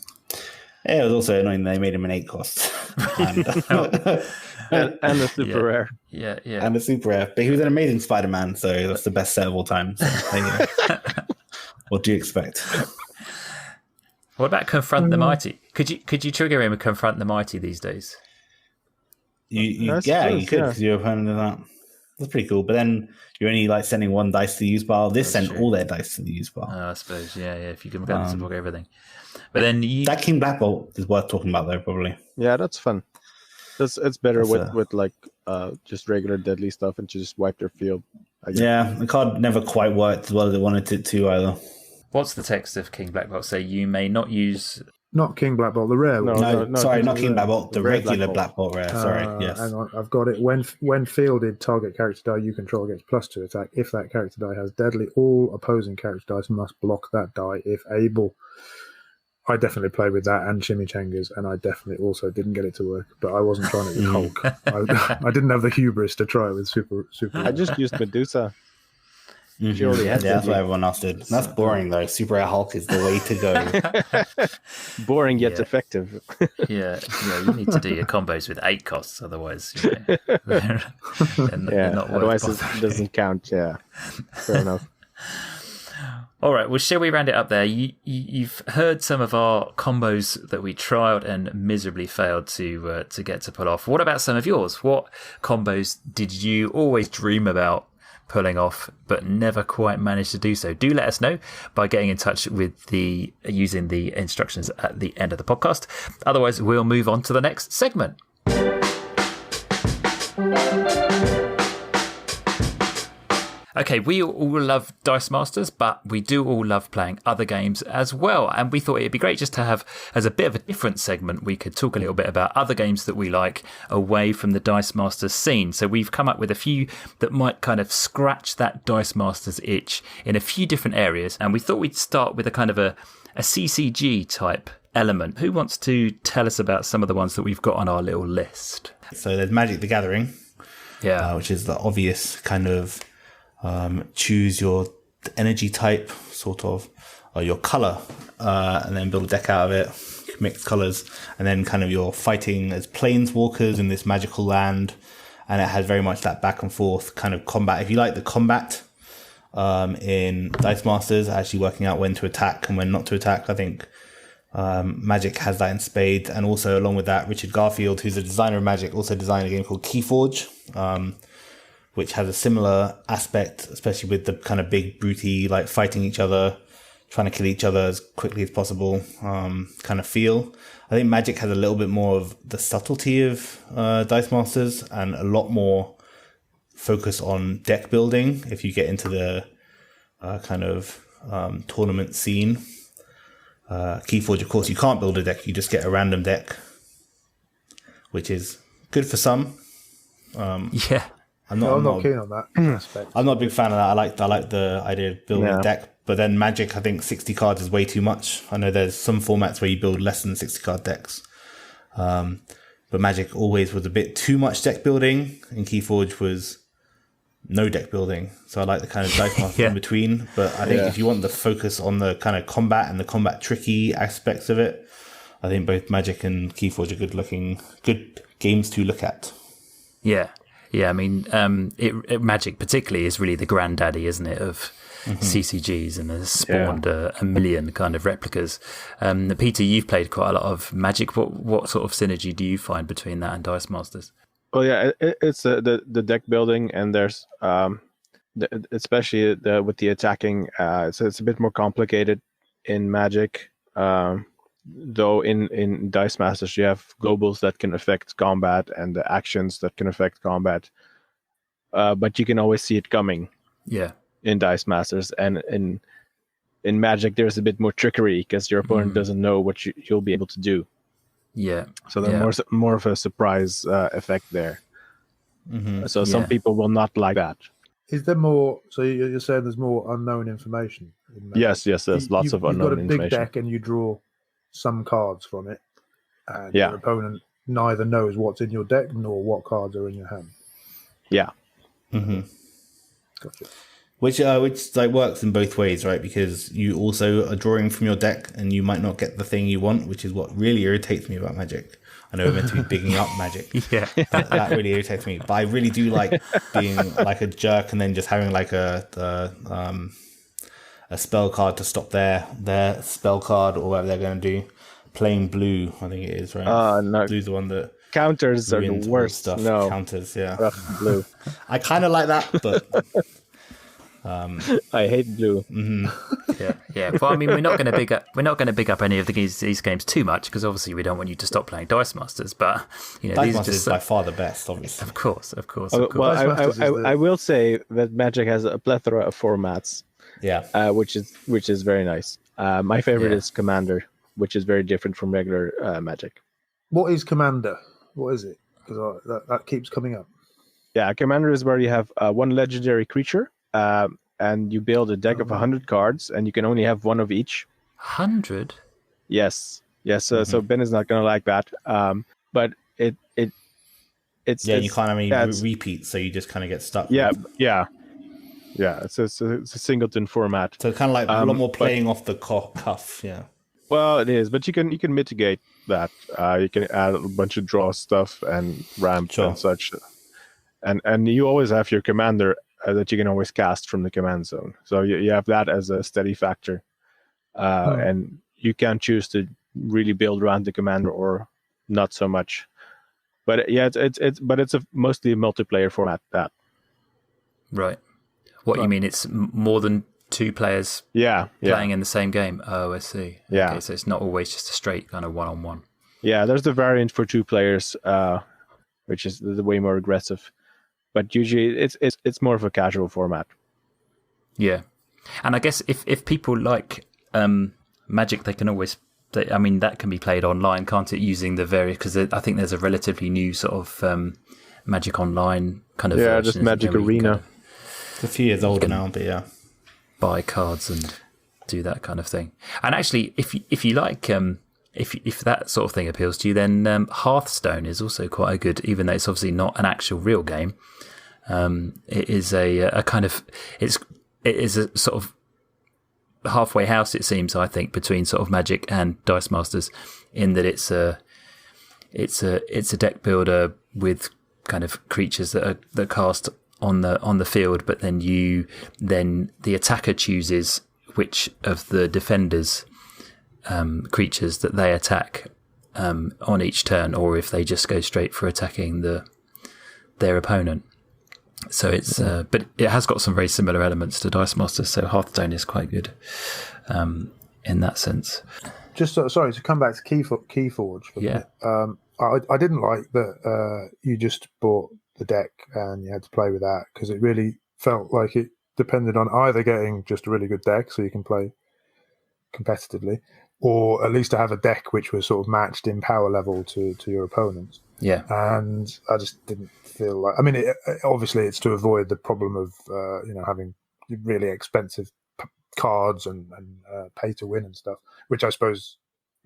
Yeah, it was also annoying they made him an 8 cost. And the super rare. Yeah. And the super rare. But he was an amazing Spider-Man, so that's the best set of all time. So, what do you expect? What about Confront the Mighty? Could you trigger him and Confront the Mighty these days? You could, because your opponent does that. That's pretty cool. But then you're only like sending 1 dice to the use pile. This sent all their dice to the use pile. I suppose, yeah. If you can get them to block everything. But then that King Black Bolt is worth talking about, though, probably. Yeah, that's fun. It's better with like just regular deadly stuff and just wipe their field. Yeah, the card never quite worked as well as they wanted it to either. What's the text of King Black Bolt say? You may not use... Not King Black Bolt, the rare one. No, sorry, not King Black Bolt, the regular Black Bolt rare. Sorry, yes. Hang on, I've got it. When fielded, target character die you control gets +2 attack. If that character die has deadly, all opposing character dice must block that die if able. I definitely played with that and Chimichangas, and I definitely also didn't get it to work. But I wasn't trying it with Hulk. I didn't have the hubris to try it with Super. I just used Medusa. She already had that's what everyone else did. That's boring though. Super Rare Hulk is the way to go. Boring yet effective. Yeah, you need to do your combos with 8 costs, otherwise they're not worth otherwise bothering. it doesn't count. Yeah, fair enough. All right, well, shall we round it up there? You've heard some of our combos that we trialed and miserably failed to get to pull off. What about some of yours? What combos did you always dream about pulling off but never quite managed to do so? Do let us know by getting in touch with using the instructions at the end of the podcast. Otherwise, we'll move on to the next segment. Okay, we all love Dice Masters, but we do all love playing other games as well. And we thought it'd be great just to have, as a bit of a different segment, we could talk a little bit about other games that we like away from the Dice Masters scene. So we've come up with a few that might kind of scratch that Dice Masters itch in a few different areas. And we thought we'd start with a kind of a CCG type element. Who wants to tell us about some of the ones that we've got on our little list? So there's Magic the Gathering, which is the obvious kind of choose your energy type, sort of, or your color, and then build a deck out of it, mix colors, and then kind of you're fighting as planeswalkers in this magical land, and it has very much that back and forth kind of combat. If you like the combat in Dice Masters, actually working out when to attack and when not to attack, I think Magic has that in spades. And also along with that, Richard Garfield, who's a designer of Magic, also designed a game called Keyforge, which has a similar aspect, especially with the kind of big brutey, like fighting each other, trying to kill each other as quickly as possible kind of feel. I think Magic has a little bit more of the subtlety of Dice Masters and a lot more focus on deck building if you get into the kind of tournament scene. Keyforge, of course, you can't build a deck, you just get a random deck, which is good for some. Yeah. I'm not keen on that aspect. I'm not a big fan of that. I like the idea of building a deck, but then Magic, I think 60 cards is way too much. I know there's some formats where you build less than 60 card decks, but Magic always was a bit too much deck building, and Keyforge was no deck building. So I like the kind of Dice Master in between. But I think if you want the focus on the kind of combat and the combat tricky aspects of it, I think both Magic and Keyforge are good games to look at. Yeah. Yeah, I mean, Magic particularly is really the granddaddy, isn't it, of CCGs, and has spawned a million kind of replicas. Peter, you've played quite a lot of Magic. What sort of synergy do you find between that and Dice Masters? Well, yeah, it's the deck building, and there's especially with the attacking. So it's a bit more complicated in Magic. Though in Dice Masters you have globals that can affect combat and the actions that can affect combat, but you can always see it coming. Yeah. In Dice Masters, and in Magic there's a bit more trickery because your opponent doesn't know what you'll be able to do. Yeah. So there's more of a surprise effect there. So some people will not like that. Is there more? So you're saying there's more unknown information in Magic? Yes, there's lots of unknown information. You've got a big deck and you draw some cards from it, and your opponent neither knows what's in your deck nor what cards are in your hand. Yeah. Gotcha. Which like works in both ways, right? Because you also are drawing from your deck, and you might not get the thing you want, which is what really irritates me about Magic. I know we're meant to be bigging up Magic. Yeah, that really irritates me. But I really do like being like a jerk and then just having like a spell card to stop their spell card or whatever they're going to do. Playing blue, I think it is, right? No. Blue's the one that counters are the worst stuff. No. Counters, yeah. Blue. I kind of like that, but I hate blue. Yeah. Well, I mean, we're not going to big up any of these games too much because obviously we don't want you to stop playing Dice Masters. But Dice Masters is by far the best, obviously. Of course. Well, I will say that Magic has a plethora of formats. Yeah. Which is very nice. My favorite is Commander, which is very different from regular Magic. What is Commander? What is it? Because that keeps coming up. Yeah, Commander is where you have one legendary creature, and you build a deck of 100 cards, and you can only have one of each. 100? Yes. So Ben is not going to like that. But it's you can't repeat, so you just kind of get stuck. Yeah. It's a singleton format. So kind of like a lot more playing off the cuff. Yeah. Well, it is, but you can mitigate that. You can add a bunch of draw stuff and ramp and such, and you always have your commander that you can always cast from the command zone. So you have that as a steady factor, and you can choose to really build around the commander or not so much. But it's mostly a multiplayer format. That right. You mean it's more than two players playing in the same game? Oh, I see. Yeah. Okay, so it's not always just a straight kind of one-on-one. Yeah, there's the variant for two players, which is the way more aggressive. But usually it's more of a casual format. Yeah. And I guess if people like Magic, they can always... that can be played online, can't it, using the various... Because I think there's a relatively new sort of Magic Online kind of version, just Magic Arena. It's a few years older now, but yeah. Buy cards and do that kind of thing. And actually, if you like, if that sort of thing appeals to you, then Hearthstone is also quite a good, even though it's obviously not an actual real game. It is a kind of it is a sort of halfway house, it seems, I think, between sort of Magic and Dice Masters, in that it's a deck builder with kind of creatures that cast on the field, but then the attacker chooses which of the defenders creatures that they attack on each turn, or if they just go straight for attacking their opponent. So it's but it has got some very similar elements to Dice Masters, so Hearthstone is quite good in that sense. Just sorry to come back to Keyforge for a minute. I didn't like that you just bought the deck and you had to play with that, because it really felt like it depended on either getting just a really good deck so you can play competitively, or at least to have a deck which was sort of matched in power level to your opponents. Yeah. And I just didn't feel like... I mean, obviously it's to avoid the problem of having really expensive cards and pay to win and stuff, which I suppose...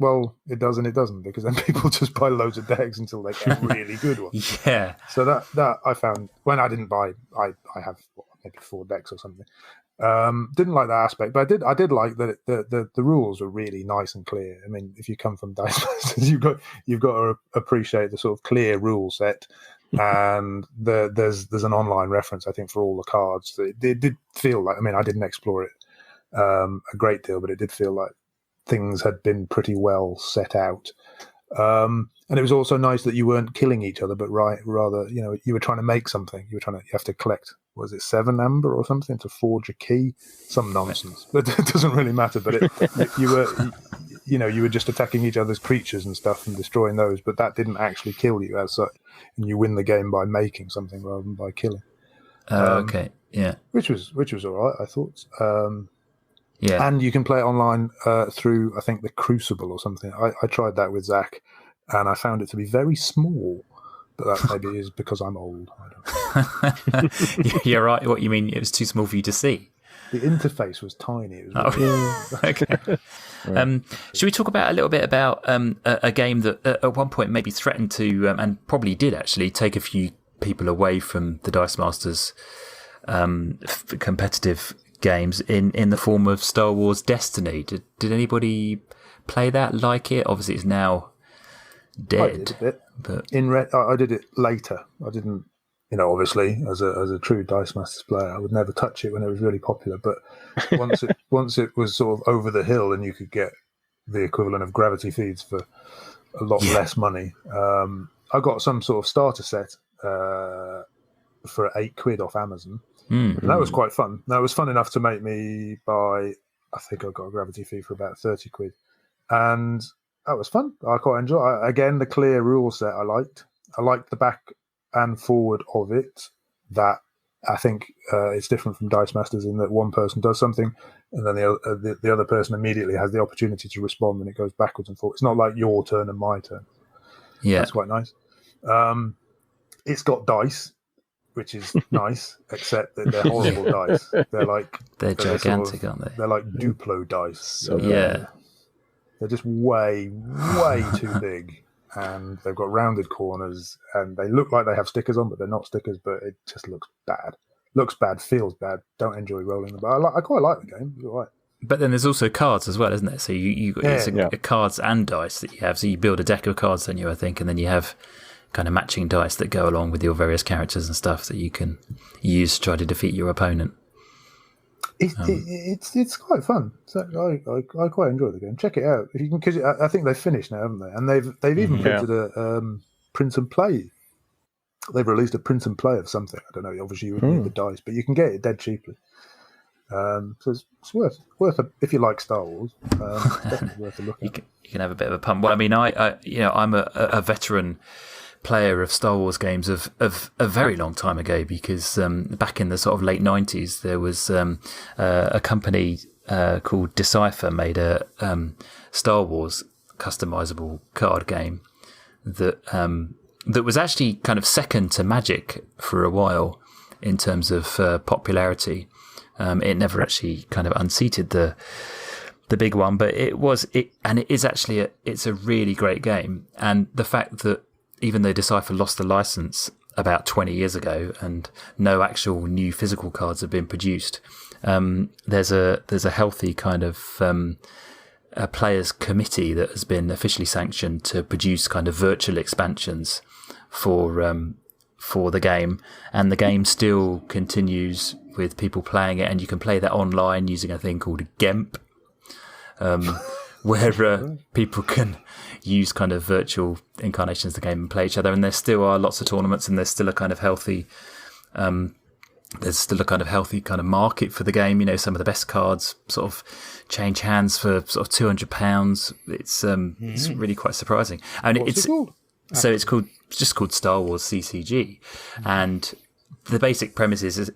Well, it does and it doesn't, because then people just buy loads of decks until they get really good ones. Yeah. So that I found, when I didn't buy, I have maybe 4 decks or something. Didn't like that aspect, but I did like that the rules were really nice and clear. I mean, if you come from Dice Masters, you've got to appreciate the sort of clear rule set. and there's an online reference, I think, for all the cards. It did feel like, I mean, I didn't explore it a great deal, but it did feel like things had been pretty well set out. And it was also nice that you weren't killing each other, but rather, you were trying to make something. You have to collect, was it 7 amber or something to forge a key? Some nonsense. But it doesn't really matter. But you were just attacking each other's creatures and stuff and destroying those, but that didn't actually kill you as such. And you win the game by making something rather than by killing. Okay, yeah. Which was all right, I thought. Yeah. And you can play it online through, I think, the Crucible or something. I tried that with Zach, and I found it to be very small. But that maybe is because I'm old. I don't know. You're right. What you mean? It was too small for you to see. The interface was tiny. It was really Okay. Right. Should we talk about a little bit about a game that at one point maybe threatened to, and probably did actually, take a few people away from the Dice Masters competitive games in the form of Star Wars Destiny. Did anybody play that, like it? Obviously, it's now dead. I did a bit. But I did it later. I didn't, obviously, as a true Dice Masters player, I would never touch it when it was really popular. But once it was sort of over the hill and you could get the equivalent of gravity feeds for a lot less money, I got some sort of starter set for £8 off Amazon. And that was quite fun. That was fun enough to make me buy, I think I got a gravity feed for about £30. And that was fun. I quite enjoyed it. Again, the clear rule set I liked. I liked the back and forward of it. That I think it's different from Dice Masters in that one person does something and then the other person immediately has the opportunity to respond and it goes backwards and forwards. It's not like your turn and my turn. Yeah. That's quite nice. It's got dice, which is nice, except that they're horrible dice. They're gigantic, aren't they? They're like Duplo dice. So yeah. They're just way, way too big. And they've got rounded corners and they look like they have stickers on, but they're not stickers, but it just looks bad. Looks bad, feels bad. Don't enjoy rolling them. But I quite like the game. It's all right. But then there's also cards as well, isn't there? So you cards and dice that you have. So you build a deck of cards, don't you, I think, and then you have kind of matching dice that go along with your various characters and stuff that you can use to try to defeat your opponent. It's quite fun. So I quite enjoy the game. Check it out if you can, because I think they've finished now, haven't they? And they've even printed a print and play. They've released a print and play of something. I don't know. Obviously, you would need the dice, but you can get it dead cheaply. So it's worth if you like Star Wars. Definitely worth a look at. You can have a bit of a pump. Well, I mean, I'm a veteran player of Star Wars games of a very long time ago, because back in the sort of late 90s there was a company called Decipher made a Star Wars customizable card game that was actually kind of second to Magic for a while in terms of popularity. It never actually kind of unseated the big one, but it is actually it's a really great game. And the fact that even though Decipher lost the license about 20 years ago and no actual new physical cards have been produced, there's a healthy kind of a players committee that has been officially sanctioned to produce kind of virtual expansions for the game, and the game still continues with people playing it, and you can play that online using a thing called GEMP, where people can use kind of virtual incarnations of the game and play each other. And there still are lots of tournaments, and there's still a kind of healthy kind of market for the game. Some of the best cards sort of change hands for sort of £200. It's really quite surprising. And What's it called? So it's just called Star Wars CCG, and the basic premise is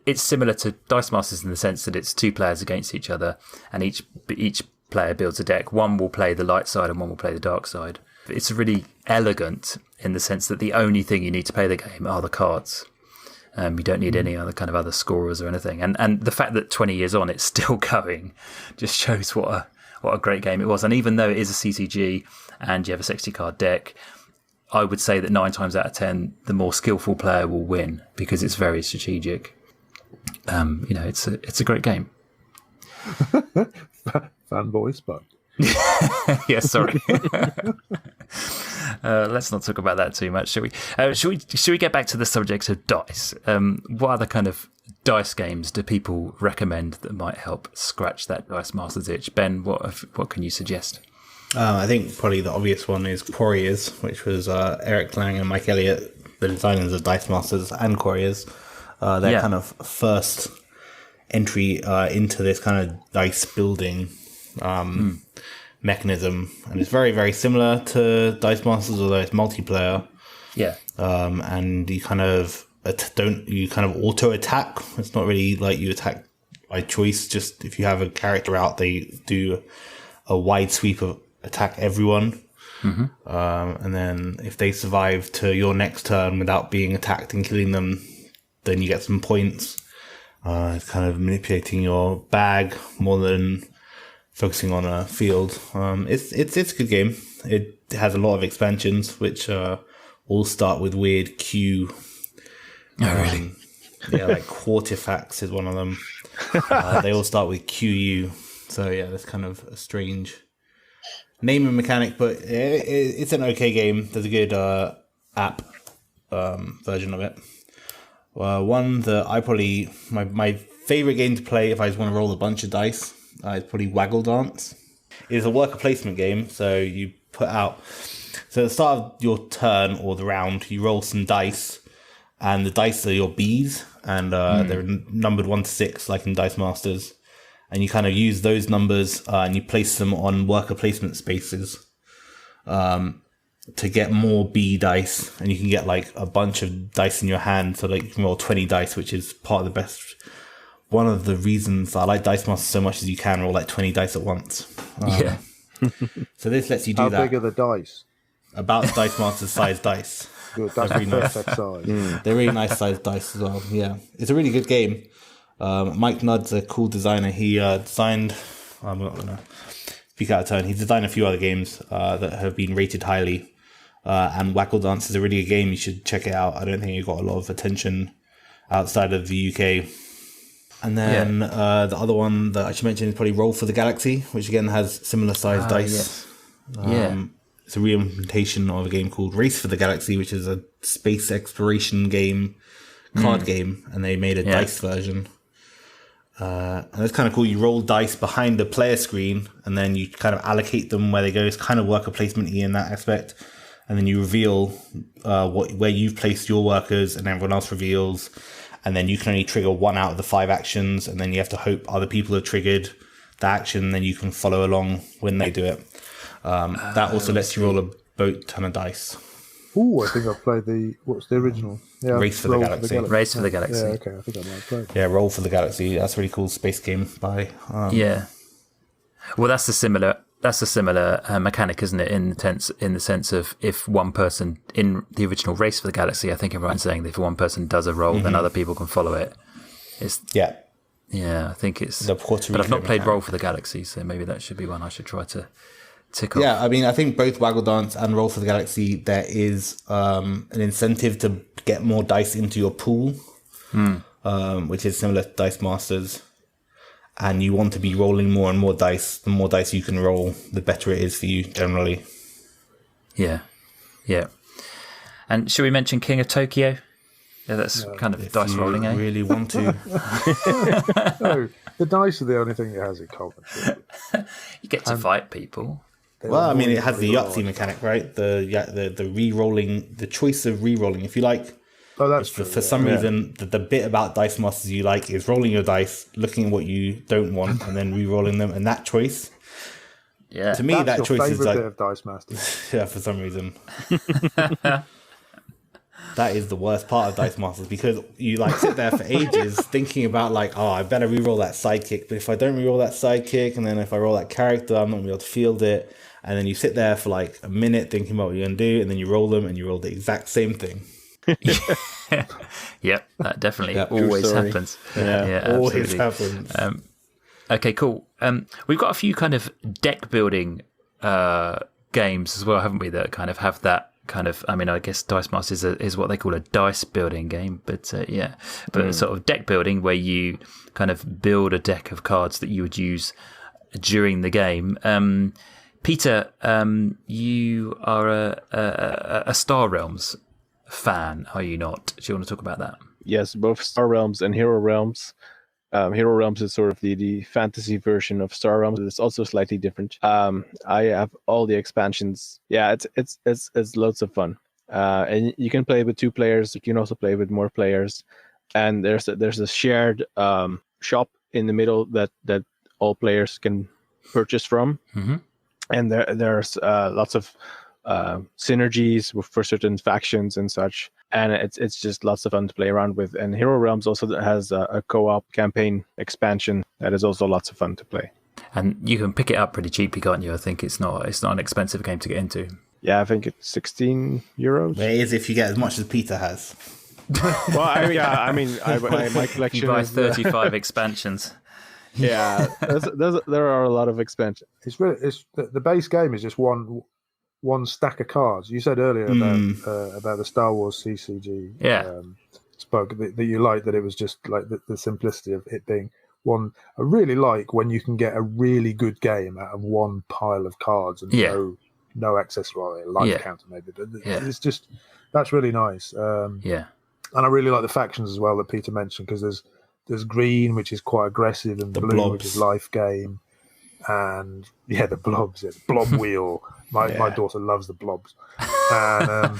it's similar to Dice Masters in the sense that it's two players against each other, and each player builds a deck. One will play the light side and one will play the dark side. It's really elegant in the sense that the only thing you need to play the game are the cards. You don't need any other kind of other scorers or anything. And the fact that 20 years on it's still going just shows what a great game it was. And even though it is a CCG and you have a 60 card deck, I would say that 9 times out of 10 the more skillful player will win, because it's very strategic. It's a great game. Fanboy spot. Yeah, sorry. Let's not talk about that too much, shall we? Should we get back to the subject of dice? What other kind of dice games do people recommend that might help scratch that Dice Masters itch? Ben, what can you suggest? I think probably the obvious one is Quarriors, which was Eric Lang and Mike Elliott, the designers of Dice Masters and Quarriors. Their kind of first entry into this kind of dice building mechanism, and it's very, very similar to Dice Masters, although it's multiplayer. Yeah, and you kind of auto attack. It's not really like you attack by choice. Just if you have a character out, they do a wide sweep of attack everyone. And then if they survive to your next turn without being attacked and killing them, then you get some points. It's kind of manipulating your bag more than focusing on a field. It's a good game. It has a lot of expansions, which all start with weird Q. Oh, really? Yeah, like Quartifax is one of them. They all start with QU. So yeah, that's kind of a strange name and mechanic, but it's an okay game. There's a good app version of it. One that I probably my favorite game to play if I just want to roll a bunch of dice is probably Waggle Dance. It's a worker placement game, so you put out. So at the start of your turn or the round, you roll some dice, and the dice are your bees, and they're numbered 1 to 6, like in Dice Masters. And you kind of use those numbers and you place them on worker placement spaces to get more B dice. And you can get like a bunch of dice in your hand. So like you can roll 20 dice, which is part of the best. One of the reasons I like Dice Masters so much is you can roll like 20 dice at once. So this lets you do that. How big are the dice? About Dice Masters size dice. Good, that's really perfect size. They're really nice sized dice as well. Yeah, it's a really good game. Mike Nudd's a cool designer. He designed, I'm not going to speak out of turn, he's designed a few other games that have been rated highly. And Waggle Dance is a really good game. You should check it out. I don't think it got a lot of attention outside of the UK. And then the other one that I should mention is probably Roll for the Galaxy, which again has similar sized dice. Yes. It's a re-implementation of a game called Race for the Galaxy, which is a space exploration game, card game, and they made a dice version. And it's kind of cool. You roll dice behind the player screen, and then you kind of allocate them where they go. It's kind of worker placement-y in that aspect. And then you reveal where you've placed your workers, and everyone else reveals. And then you can only trigger 1 out of the 5 actions, and then you have to hope other people have triggered the action, and then you can follow along when they do it. That also lets you roll a boat ton of dice. Oh, I think I've played what's the original? Yeah, Race for the Galaxy. Race for the Galaxy. Yeah, okay, I think I might have played. Yeah, Roll for the Galaxy. That's a really cool space game by. Well, that's a similar mechanic, isn't it? In the sense of if one person in the original Race for the Galaxy, I think everyone's saying that if one person does a roll, then other people can follow it. I think it's. But I've not played Roll for the Galaxy, so maybe that should be one I should try to tick off. Yeah, I mean, I think both Waggle Dance and Roll for the Galaxy, there is an incentive to get more dice into your pool, which is similar to Dice Masters. And you want to be rolling more and more dice. The more dice you can roll, the better it is for you generally. Yeah. And should we mention King of Tokyo? Yeah, that's kind of dice rolling, eh? Really want to? No, the dice are the only thing it has in common. You get to fight people. Well, I mean, it has the Yahtzee mechanic, right? The re-rolling, the choice of re-rolling. If you like. Oh, that's true. For some reason, the bit about Dice Masters you like is rolling your dice, looking at what you don't want, and then re-rolling them. And that choice, to me, that choice is like bit of Dice Masters. Yeah, for some reason, that is the worst part of Dice Masters because you like sit there for ages thinking about like, oh, I better re-roll that sidekick. But if I don't re-roll that sidekick, and then if I roll that character, I'm not gonna be able to field it. And then you sit there for like a minute thinking about what you're gonna do, and then you roll them, and you roll the exact same thing. Yep, that definitely always happens. Yeah, always happens. Okay, cool. We've got a few kind of deck building games as well, haven't we? That kind of have that kind of. I mean, I guess Dice Masters is what they call a dice building game, but sort of deck building where you kind of build a deck of cards that you would use during the game. Peter, you are a Star Realms fan, are you not? Do you want to talk about that? Yes, both Star Realms and Hero Realms. Hero Realms is sort of the fantasy version of Star Realms. It's also slightly different. I have all the expansions. Yeah, it's loads of fun. And you can play with 2 players. You can also play with more players. And there's a shared shop in the middle that all players can purchase from. Mm-hmm. And there's lots of synergies for certain factions and such. And it's just lots of fun to play around with. And Hero Realms also has a co-op campaign expansion that is also lots of fun to play. And you can pick it up pretty cheaply, can't you? I think it's not an expensive game to get into. Yeah, I think it's €16. It is if you get as much as Peter has. Well, my collection. You buy is, 35 expansions. Yeah, there are a lot of expansions. It's the base game is just one stack of cards. You said earlier about the Star Wars CCG. Yeah. Spoke that you liked that it was just like the simplicity of it being one. I really like when you can get a really good game out of one pile of cards and no access to a life counter maybe. But it's just that's really nice. And I really like the factions as well that Peter mentioned because there's green, which is quite aggressive, and the blue, blobs. which is life game, and the blobs, blob wheel. My daughter loves the blobs, and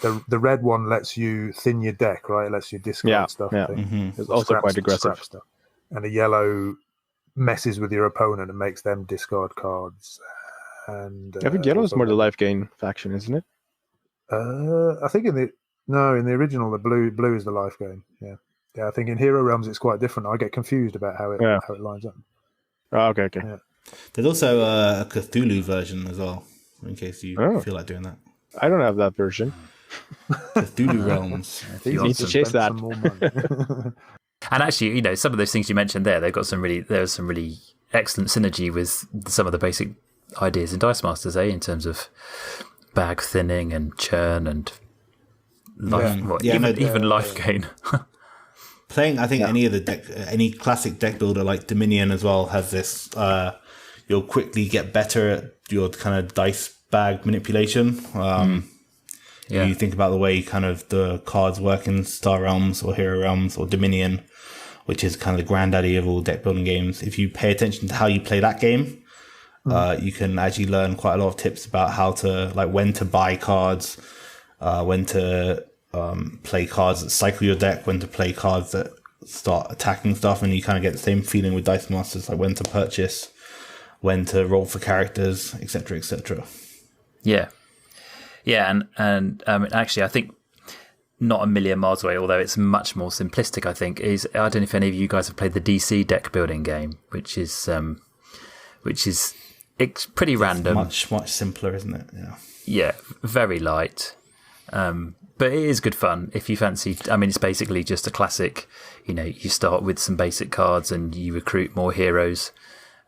the red one lets you thin your deck, right? It lets you discard stuff. Yeah, it's also quite aggressive. Stuff. And the yellow messes with your opponent and makes them discard cards. And I think yellow is more the life gain faction, isn't it? I think in the original, the blue is the life game. Yeah. I think in Hero Realms it's quite different. I get confused about how it lines up. Oh, okay. Yeah. There's also a Cthulhu version as well, in case you feel like doing that. I don't have that version. Cthulhu Realms. You need to chase that. And actually, some of those things you mentioned there, there's some really excellent synergy with some of the basic ideas in Dice Masters, in terms of bag thinning and churn and life, even life gain. Playing, I think any classic deck builder like Dominion as well has this. You'll quickly get better at your kind of dice bag manipulation. You think about the way kind of the cards work in Star Realms or Hero Realms or Dominion, which is kind of the granddaddy of all deck building games. If you pay attention to how you play that game, you can actually learn quite a lot of tips about how to, like, when to buy cards, when to play cards that cycle your deck, when to play cards that start attacking stuff, and you kind of get the same feeling with Dice Masters, like when to purchase, when to roll for characters, etc., etc. And actually, I think not a million miles away, although it's much more simplistic. I think I don't know if any of you guys have played the DC deck building game, which is it's pretty random, much simpler, isn't it? Yeah, very light. But it is good fun if you fancy. I mean, it's basically just a classic. You start with some basic cards and you recruit more heroes.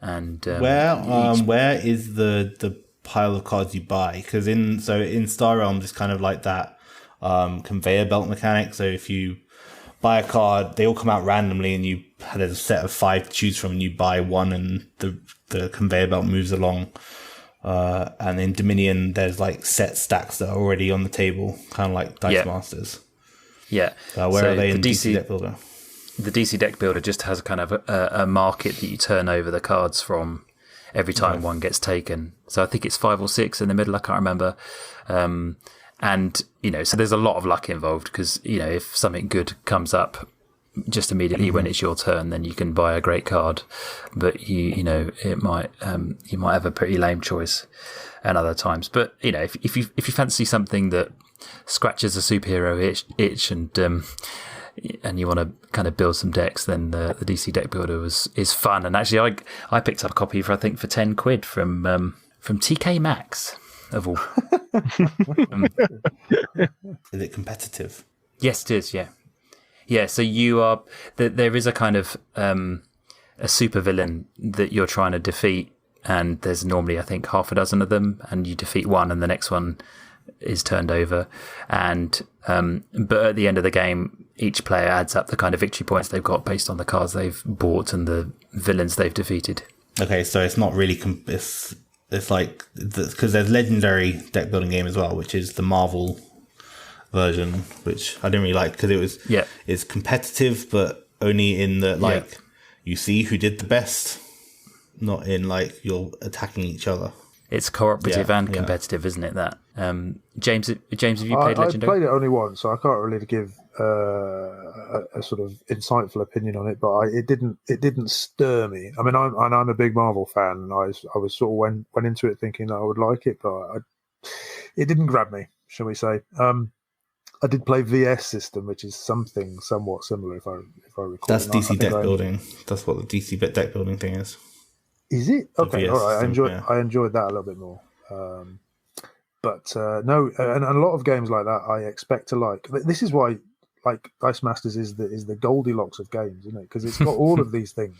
And where is the pile of cards you buy? Because in Star Realms, it's kind of like that conveyor belt mechanic. So if you buy a card, they all come out randomly, and there's a set of 5 to choose from, and you buy one, and the conveyor belt moves along. And in Dominion, there's like set stacks that are already on the table, kind of like Dice Masters. Yeah. Where are they in DC Deck Builder? The DC Deck Builder just has kind of a market that you turn over the cards from every time one gets taken. So I think it's 5 or 6 in the middle. I can't remember. And so there's a lot of luck involved because if something good comes up just immediately when it's your turn, then you can buy a great card, but it might you might have a pretty lame choice at other times. But if you fancy something that scratches a superhero itch and you want to kind of build some decks, then the DC Deck Builder is fun. And actually, I picked up a copy for £10 from TK Maxx of all. Is it competitive? Yes, it is. Yeah, so you are. There is a kind of a supervillain that you're trying to defeat, and there's normally, I think, half a dozen of them, and you defeat one, and the next one is turned over. And but at the end of the game, each player adds up the kind of victory points they've got based on the cards they've bought and the villains they've defeated. Okay, so it's not really it's it's like because there's legendary deck building game as well, which is the Marvel version, which I didn't really like because it's competitive, but only in the you see who did the best, not in like you're attacking each other. It's cooperative and competitive, isn't it? That James, have you played Legendary? I played it only once, so I can't really give a sort of insightful opinion on it. But it didn't stir me. I mean, I'm a big Marvel fan, and I was sort of went into it thinking that I would like it, but it didn't grab me, shall we say? I did play VS System, which is something somewhat similar, if I recall. That's DC deck building. That's what the DC deck building thing is. Is it? Okay, all right. System, I enjoyed that a little bit more. But no, and a lot of games like that I expect to like. This is why, like, Dice Masters is the Goldilocks of games, isn't it? Because it's got all of these things.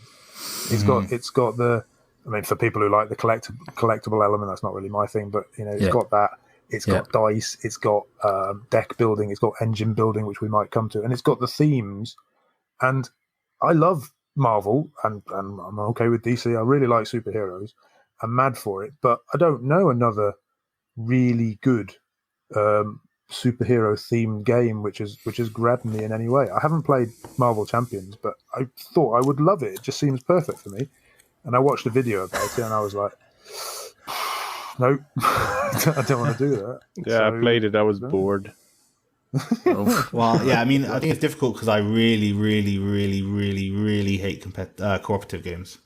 It's got the. I mean, for people who like the collectible element, that's not really my thing. But it's got that. It's got dice. It's got deck building. It's got engine building, which we might come to, and it's got the themes. And I love Marvel, and I'm okay with DC. I really like superheroes. I'm mad for it, but I don't know another really good superhero themed game which has grabbed me in any way. I haven't played Marvel Champions, but I thought I would love it. It just seems perfect for me. And I watched a video about it, and I was like, nope, I don't want to do that. Yeah, so, I played it. I was bored. Well, yeah, I mean, I think it's difficult because I really, really, really, really, really hate cooperative games.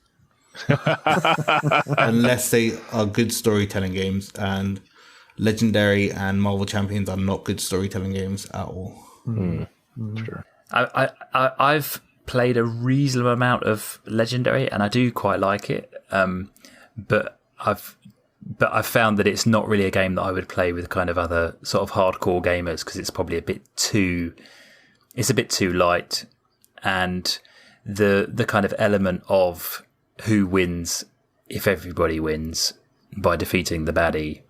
Unless they are good storytelling games, and Legendary and Marvel Champions are not good storytelling games at all. Sure. I've played a reasonable amount of Legendary, and I do quite like it. But I've found that it's not really a game that I would play with kind of other sort of hardcore gamers, because it's probably a bit too light, and the kind of element of who wins if everybody wins by defeating the baddie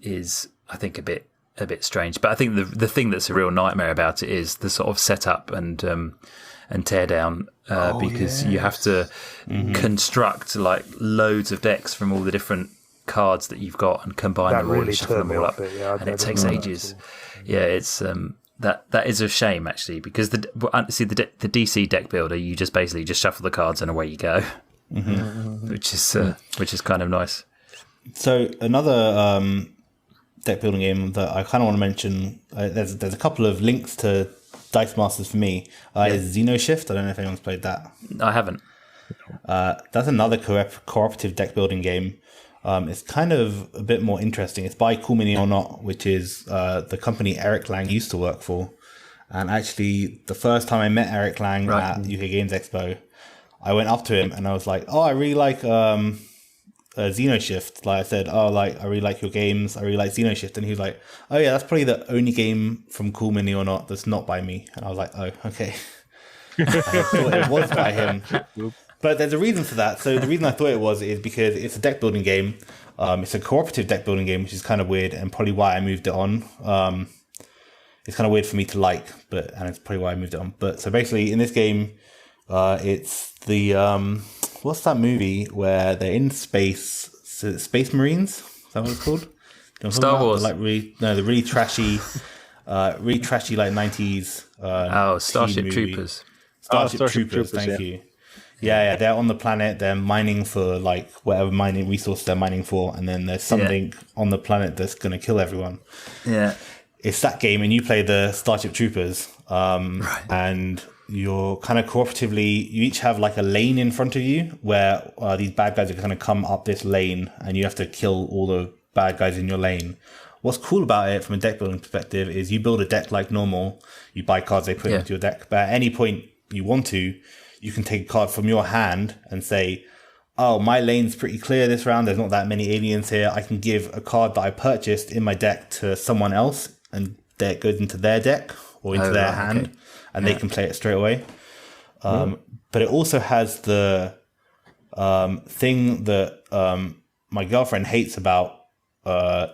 is, I think, a bit strange. But I think the thing that's a real nightmare about it is the sort of setup and teardown, because you have to construct like loads of decks from all the different cards that you've got and combine them all and shuffle them all up, and it takes ages. Yeah, it's that is a shame, actually, because the DC deck builder, you just basically just shuffle the cards and away you go, which is kind of nice. So another deck building game that I kind of want to mention, there's a couple of links to Dice Masters for me, is XenoShyft. I don't know if anyone's played that. I haven't. That's another cooperative deck building game. It's kind of a bit more interesting. It's by Cool Mini or Not, which is the company Eric Lang used to work for. And actually, the first time I met Eric Lang at UK Games Expo, I went up to him and I was like, "Oh, I really like XenoShyft." Like I said, "Oh, like I really like your games. I really like XenoShyft." And he was like, "Oh yeah, that's probably the only game from Cool Mini or Not that's not by me." And I was like, "Oh, okay." I thought it was by him. But there's a reason for that. So the reason I thought it was is because it's a deck building game. It's a cooperative deck building game, which is kind of weird, and probably why I moved it on. It's kind of weird for me to like, and it's probably why I moved it on. But so basically, in this game, it's the what's that movie where they're in space? Space Marines? Is that what it's called? Star Wars. The really trashy, like 90s. Starship Troopers. Starship Troopers. Thank you. Yeah, they're on the planet. They're mining for like whatever mining resource they're mining for, and then there's something on the planet that's going to kill everyone. Yeah, it's that game, and you play the Starship Troopers, and you're kind of cooperatively. You each have like a lane in front of you where these bad guys are going to come up this lane, and you have to kill all the bad guys in your lane. What's cool about it from a deck building perspective is you build a deck like normal. You buy cards, they put into your deck, but at any point you want to, you can take a card from your hand and say, "Oh, my lane's pretty clear this round. There's not that many aliens here. I can give a card that I purchased in my deck to someone else, and that goes into their deck or into their hand, and they can play it straight away." But it also has the thing that my girlfriend hates about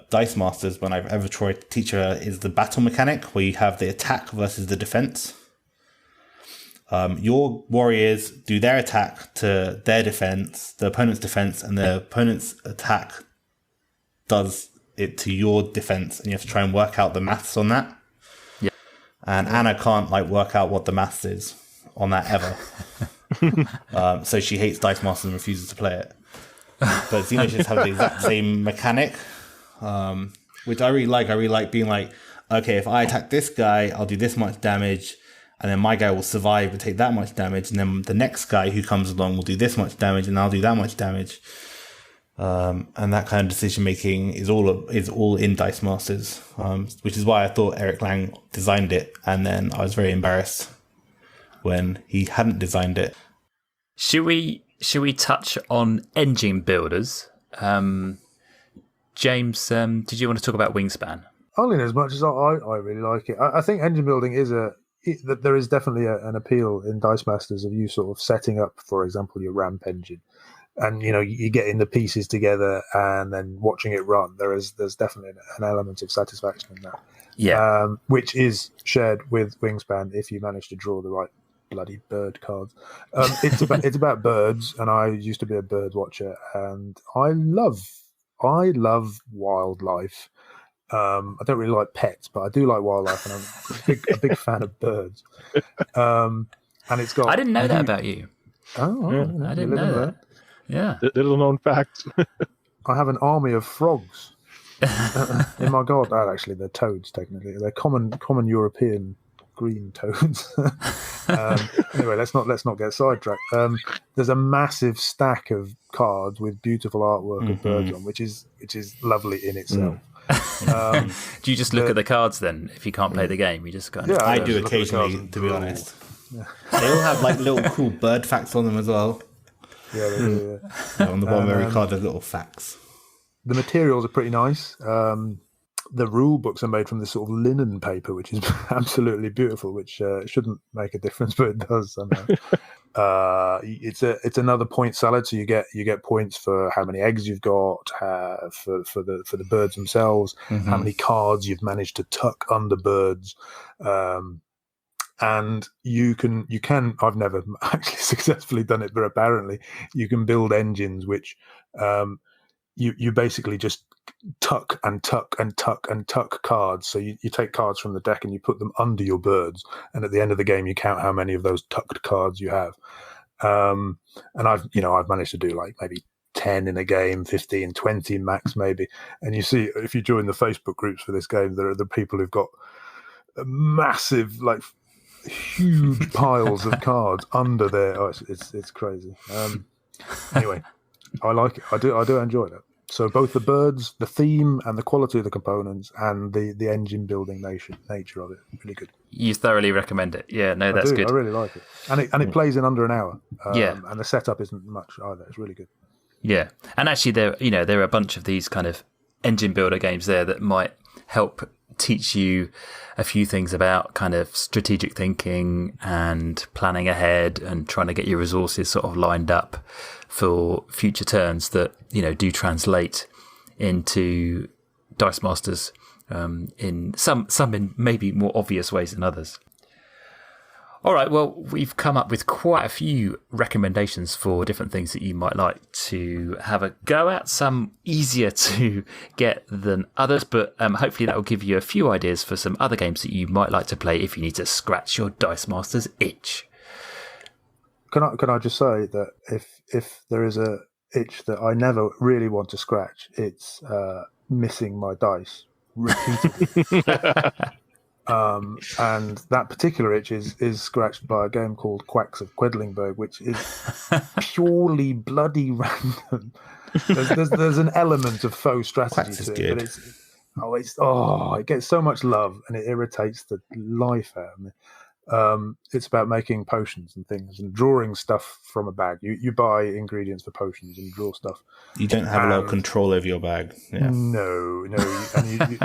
Dice Masters when I've ever tried to teach her, is the battle mechanic where you have the attack versus the defense. your warriors do their attack to their defense, the opponent's defense, and the opponent's attack does it to your defense, and you have to try and work out the maths on that. Yeah. And Anna can't work out what the maths is on that ever. So she hates Dice Masters and refuses to play it. But XenoShyft has the exact same mechanic, which I really like. I really like being like, okay, if I attack this guy, I'll do this much damage, and then my guy will survive and take that much damage, and then the next guy who comes along will do this much damage, and I'll do that much damage. And that kind of decision making is all in Dice Masters, which is why I thought Eric Lang designed it, and then I was very embarrassed when he hadn't designed it. Should we touch on engine builders? James, did you want to talk about Wingspan? Only as much as I really like it. I think engine building is there is definitely an appeal in Dice Masters of you sort of setting up, for example, your ramp engine, and you getting the pieces together and then watching it run. There's definitely an element of satisfaction in that. Yeah, which is shared with Wingspan if you manage to draw the right bloody bird cards. It's about birds, and I used to be a bird watcher, and I love wildlife. I don't really like pets, but I do like wildlife, and I'm a big fan of birds. And it's got. I didn't know that about you. Oh, yeah, I didn't know that. Yeah, little known fact. I have an army of frogs in my garden. Actually, they're toads. Technically, they're common European green toads. Anyway, let's not get sidetracked. There's a massive stack of cards with beautiful artwork of birds on, which is lovely in itself. Do you just look at the cards then? If you can't play the game, you just kind of... I do occasionally, to be honest. Yeah. They all have little cool bird facts on them as well. Yeah, they do. Yeah. On the bottom of every card, there's little facts. The materials are pretty nice. The rule books are made from this sort of linen paper, which is absolutely beautiful, which shouldn't make a difference, but it does somehow. It's another point salad, so you get points for how many eggs you've got, for the birds themselves, how many cards you've managed to tuck under birds, and you can. I've never actually successfully done it, but apparently you can build engines which you basically just tuck and tuck and tuck and tuck cards. So you take cards from the deck and you put them under your birds, and at the end of the game you count how many of those tucked cards you have. And I've managed to do maybe 10 in a game, 15, 20 max maybe. And you see, if you join the Facebook groups for this game, there are the people who've got massive, huge piles of cards under there. Oh, it's crazy. Anyway, I like it. I do enjoy that. So both the birds, the theme, and the quality of the components, and the engine building nature of it, really good. You thoroughly recommend it. Yeah, no, that's good. I really like it, and it plays in under an hour. And the setup isn't much either. It's really good. Yeah, and actually, there are a bunch of these kind of engine builder games there that might help teach you a few things about kind of strategic thinking and planning ahead and trying to get your resources sort of lined up for future turns that do translate into Dice Masters in some in maybe more obvious ways than others. All right, well, we've come up with quite a few recommendations for different things that you might like to have a go at. Some easier to get than others, but hopefully that will give you a few ideas for some other games that you might like to play if you need to scratch your Dice Masters itch. Can I just say that if there is a itch that I never really want to scratch, it's missing my dice repeatedly. And that particular itch is scratched by a game called Quacks of Quedlingberg, which is purely bloody random. There's an element of faux strategy to it, but it gets so much love and it irritates the life out of me. It's about making potions and things and drawing stuff from a bag. You buy ingredients for potions and draw stuff. You don't have a lot of control over your bag. Yeah. No.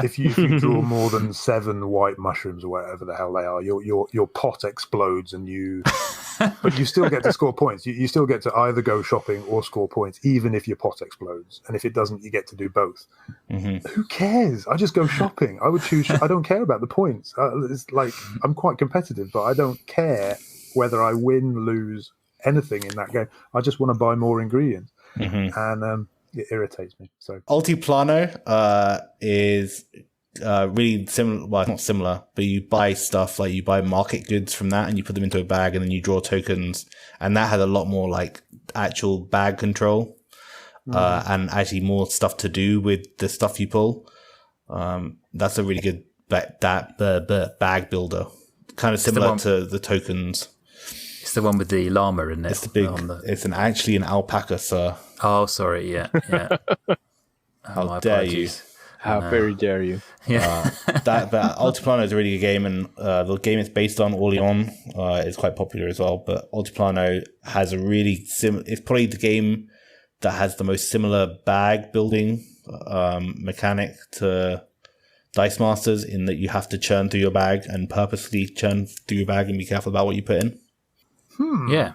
If you draw more than 7 white mushrooms or whatever the hell they are, your pot explodes but you still get to score points. You still get to either go shopping or score points, even if your pot explodes. And if it doesn't, you get to do both. Mm-hmm. Who cares? I just go shopping. I would choose. I don't care about the points. It's I'm quite competitive, but I don't care whether I win, lose, anything in that game. I just want to buy more ingredients, and it irritates me. So Altiplano is really similar. Well, not similar, but you buy stuff like you buy market goods from that, and you put them into a bag, and then you draw tokens, and that had a lot more like actual bag control, and actually more stuff to do with the stuff you pull. That's a really good bag builder, kind of similar to the tokens. It's the one with the llama in it. It's the big. It's actually an alpaca, sir. Oh, sorry. Yeah. How dare you? How very dare you? Yeah. But Altiplano is a really good game, and the game it's based on, Orleans, is quite popular as well. But Altiplano has a really it's probably the game that has the most similar bag building mechanic to Dice Masters, in that you have to churn through your bag and purposely churn through your bag and be careful about what you put in. Yeah.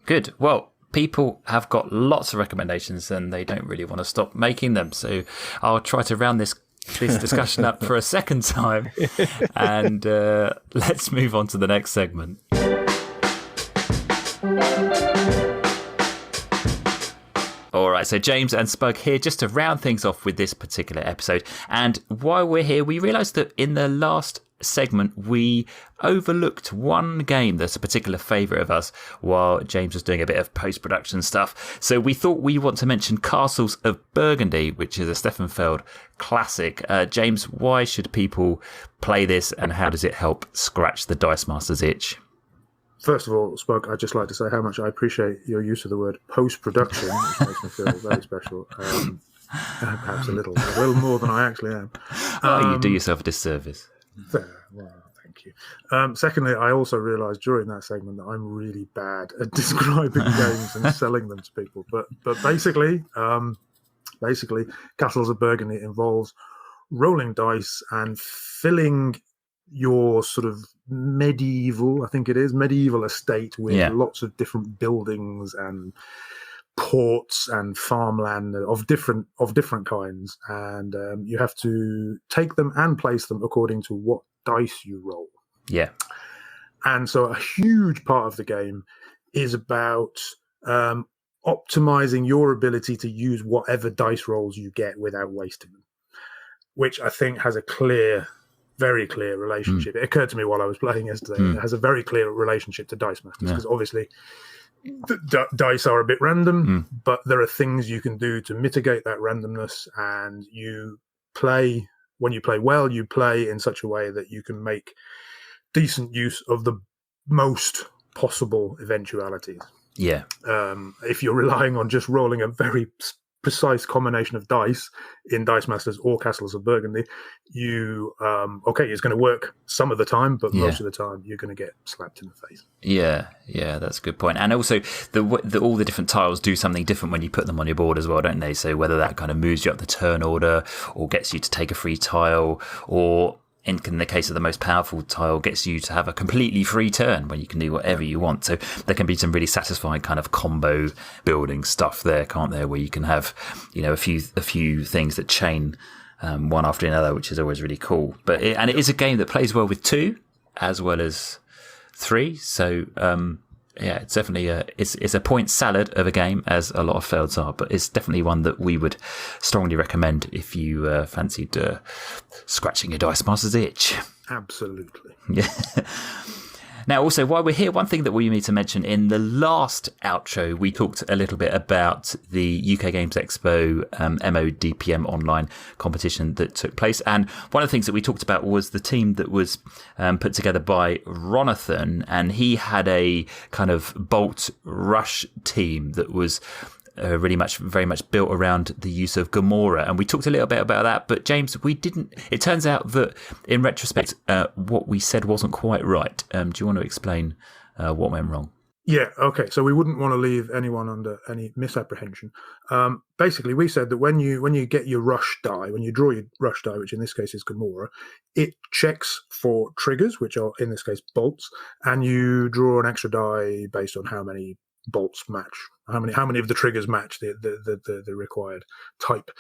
Good. Well, people have got lots of recommendations and they don't really want to stop making them. So I'll try to round this discussion up for a second time. And let's move on to the next segment. All right, so James and Spug here just to round things off with this particular episode. And while we're here, we realised that in the last segment, we overlooked one game that's a particular favourite of us while James was doing a bit of post-production stuff. So we thought we want to mention Castles of Burgundy, which is a Steffenfeld classic. James, why should people play this and how does it help scratch the Dice Master's itch? First of all, Spoke, I'd just like to say how much I appreciate your use of the word post-production, which makes me feel very special. Perhaps a little more than I actually am. You do yourself a disservice. Fair. Well, thank you. Secondly, I also realised during that segment that I'm really bad at describing games and selling them to people. But basically, Castles of Burgundy involves rolling dice and filling your sort of medieval estate with lots of different buildings and ports and farmland of different kinds, and you have to take them and place them according to what dice you roll. Yeah. And so a huge part of the game is about optimizing your ability to use whatever dice rolls you get without wasting them, which I think has a very clear relationship. It occurred to me while I was playing yesterday. It has a very clear relationship to Dice Masters, because obviously the dice are a bit random, but there are things you can do to mitigate that randomness, and when you play well, you play in such a way that you can make decent use of the most possible eventualities. Yeah. If you're relying on just rolling a very precise combination of dice in Dice Masters or Castles of Burgundy, it's going to work some of the time, but most of the time you're going to get slapped in the face. Yeah, that's a good point. And also, all the different tiles do something different when you put them on your board as well, don't they? So whether that kind of moves you up the turn order, or gets you to take a free tile, or in the case of the most powerful tile, gets you to have a completely free turn where you can do whatever you want. So there can be some really satisfying kind of combo building stuff there, can't there? Where you can have, a few things that chain one after another, which is always really cool. But it is a game that plays well with 2 as well as 3. So it's definitely it's a point salad of a game, as a lot of Felds are, but it's definitely one that we would strongly recommend if you fancied scratching your Dice Master's itch. Absolutely. Yeah. Now, also, while we're here, one thing that we need to mention, in the last outro, we talked a little bit about the UK Games Expo MODPM online competition that took place. And one of the things that we talked about was the team that was put together by Ronathan, and he had a kind of bolt rush team that was very much built around the use of Gamora, and we talked a little bit about that. But James, it turns out that in retrospect, what we said wasn't quite right. Do you want to explain what went wrong? Yeah, okay. So we wouldn't want to leave anyone under any misapprehension. Basically, we said that when you get your rush die, when you draw your rush die, which in this case is Gamora, it checks for triggers, which are in this case bolts, and you draw an extra die based on how many bolts match, how many of the triggers match the required type,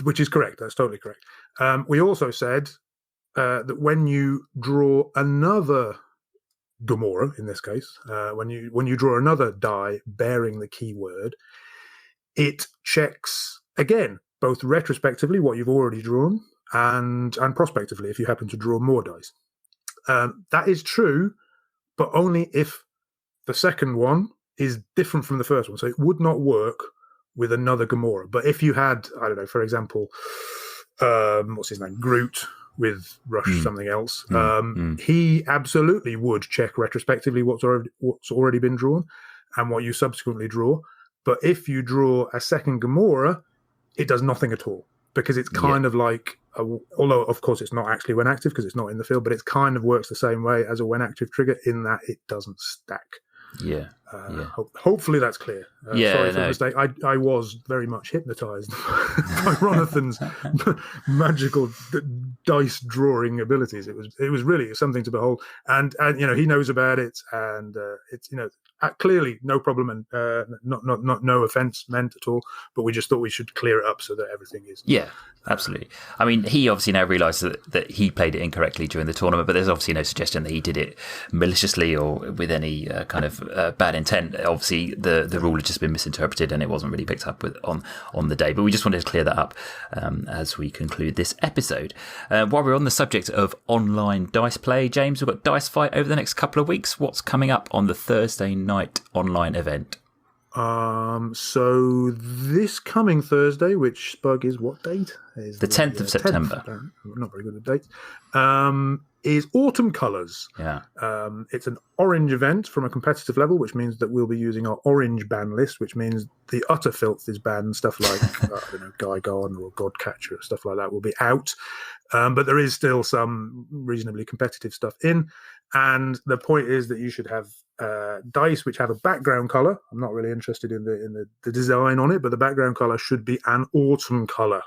which is correct. That's totally correct. We also said that when you draw another Gamora, in this case, when you draw another die bearing the keyword, it checks again both retrospectively what you've already drawn and prospectively if you happen to draw more dice. That is true, but only if the second one is different from the first one. So it would not work with another Gamora. But if you had, I don't know, for example, what's his name, Groot with Rush something else, he absolutely would check retrospectively what's already been drawn and what you subsequently draw. But if you draw a second Gamora, it does nothing at all, because it's kind of like, although of course it's not actually when active because it's not in the field, but it kind of works the same way as a when active trigger in that it doesn't stack. Hopefully that's clear. Sorry for the mistake. I was very much hypnotized by Ronathan's magical dice drawing abilities. It was really something to behold, and he knows about it, and it's clearly no problem, and not no offense meant at all, but we just thought we should clear it up so that everything is absolutely. I mean, he obviously now realizes that he played it incorrectly during the tournament, but there's obviously no suggestion that he did it maliciously or with any kind of bad intent. Obviously the rule had just been misinterpreted and it wasn't really picked up with on the day, but we just wanted to clear that up as we conclude this episode. While we're on the subject of online dice play, James, we've got Dice Fight over the next couple of weeks. What's coming up on the Thursday night online event? So this coming Thursday, which Spug is what date? Is the 10th of September. 10th. I'm not very good at dates. Is Autumn Colours. Yeah. It's an orange event from a competitive level, which means that we'll be using our orange ban list, which means the utter filth is banned. Stuff like Guy-Gone or Godcatcher, stuff like that will be out. But there is still some reasonably competitive stuff in. And the point is that you should have dice which have a background color. I'm not really interested in the design on it, but the background color should be an autumn color.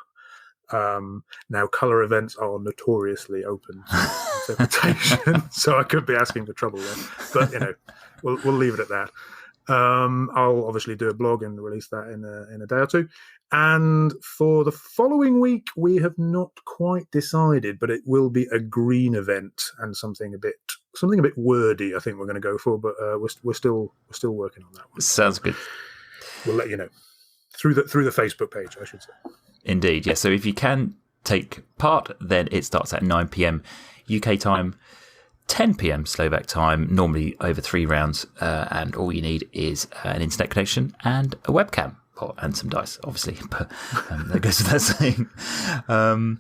Now, color events are notoriously open to interpretation, so I could be asking for trouble there. But we'll leave it at that. I'll obviously do a blog and release that in a day or two. And for the following week, we have not quite decided, but it will be a green event and something a bit wordy. I think we're going to go for, but we're still working on that one. Sounds good. We'll let you know through the Facebook page, I should say. Indeed, yes. So if you can take part, then it starts at 9 p.m. UK time, 10 p.m. Slovak time, normally over 3 rounds, and all you need is an internet connection and a webcam. And some dice, obviously, but that goes without saying. And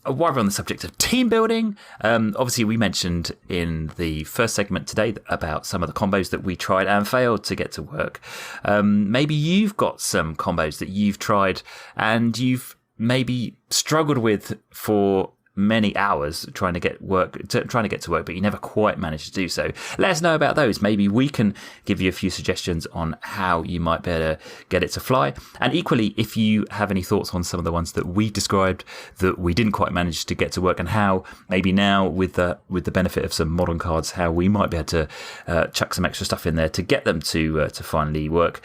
while we're on the subject of team building, obviously we mentioned in the first segment today about some of the combos that we tried and failed to get to work. Maybe you've got some combos that you've tried and you've maybe struggled with for many hours trying to get to work, but you never quite managed to do so. Let us know about those. Maybe we can give you a few suggestions on how you might better get it to fly. And equally, if you have any thoughts on some of the ones that we described that we didn't quite manage to get to work, and how maybe now with the benefit of some modern cards, how we might be able to chuck some extra stuff in there to get them to finally work,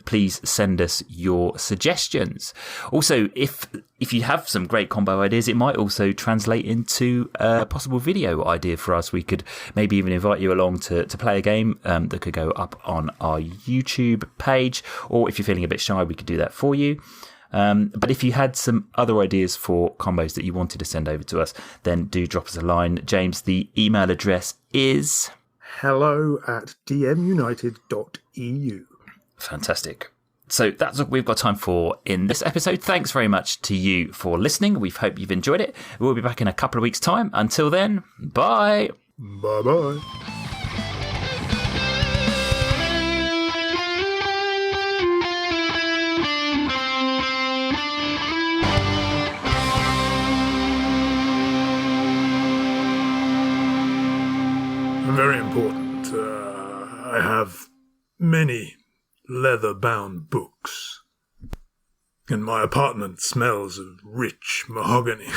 please send us your suggestions. Also, if you have some great combo ideas, it might also translate into a possible video idea for us. We could maybe even invite you along to play a game that could go up on our YouTube page, or if you're feeling a bit shy, we could do that for you. But if you had some other ideas for combos that you wanted to send over to us, then do drop us a line. James, the email address is hello@dmunited.eu. Fantastic. So that's what we've got time for in this episode. Thanks very much to you for listening. We hope you've enjoyed it. We'll be back in a couple of weeks' time. Until then, bye. Bye-bye. Very important. I have many leather-bound books, and my apartment smells of rich mahogany.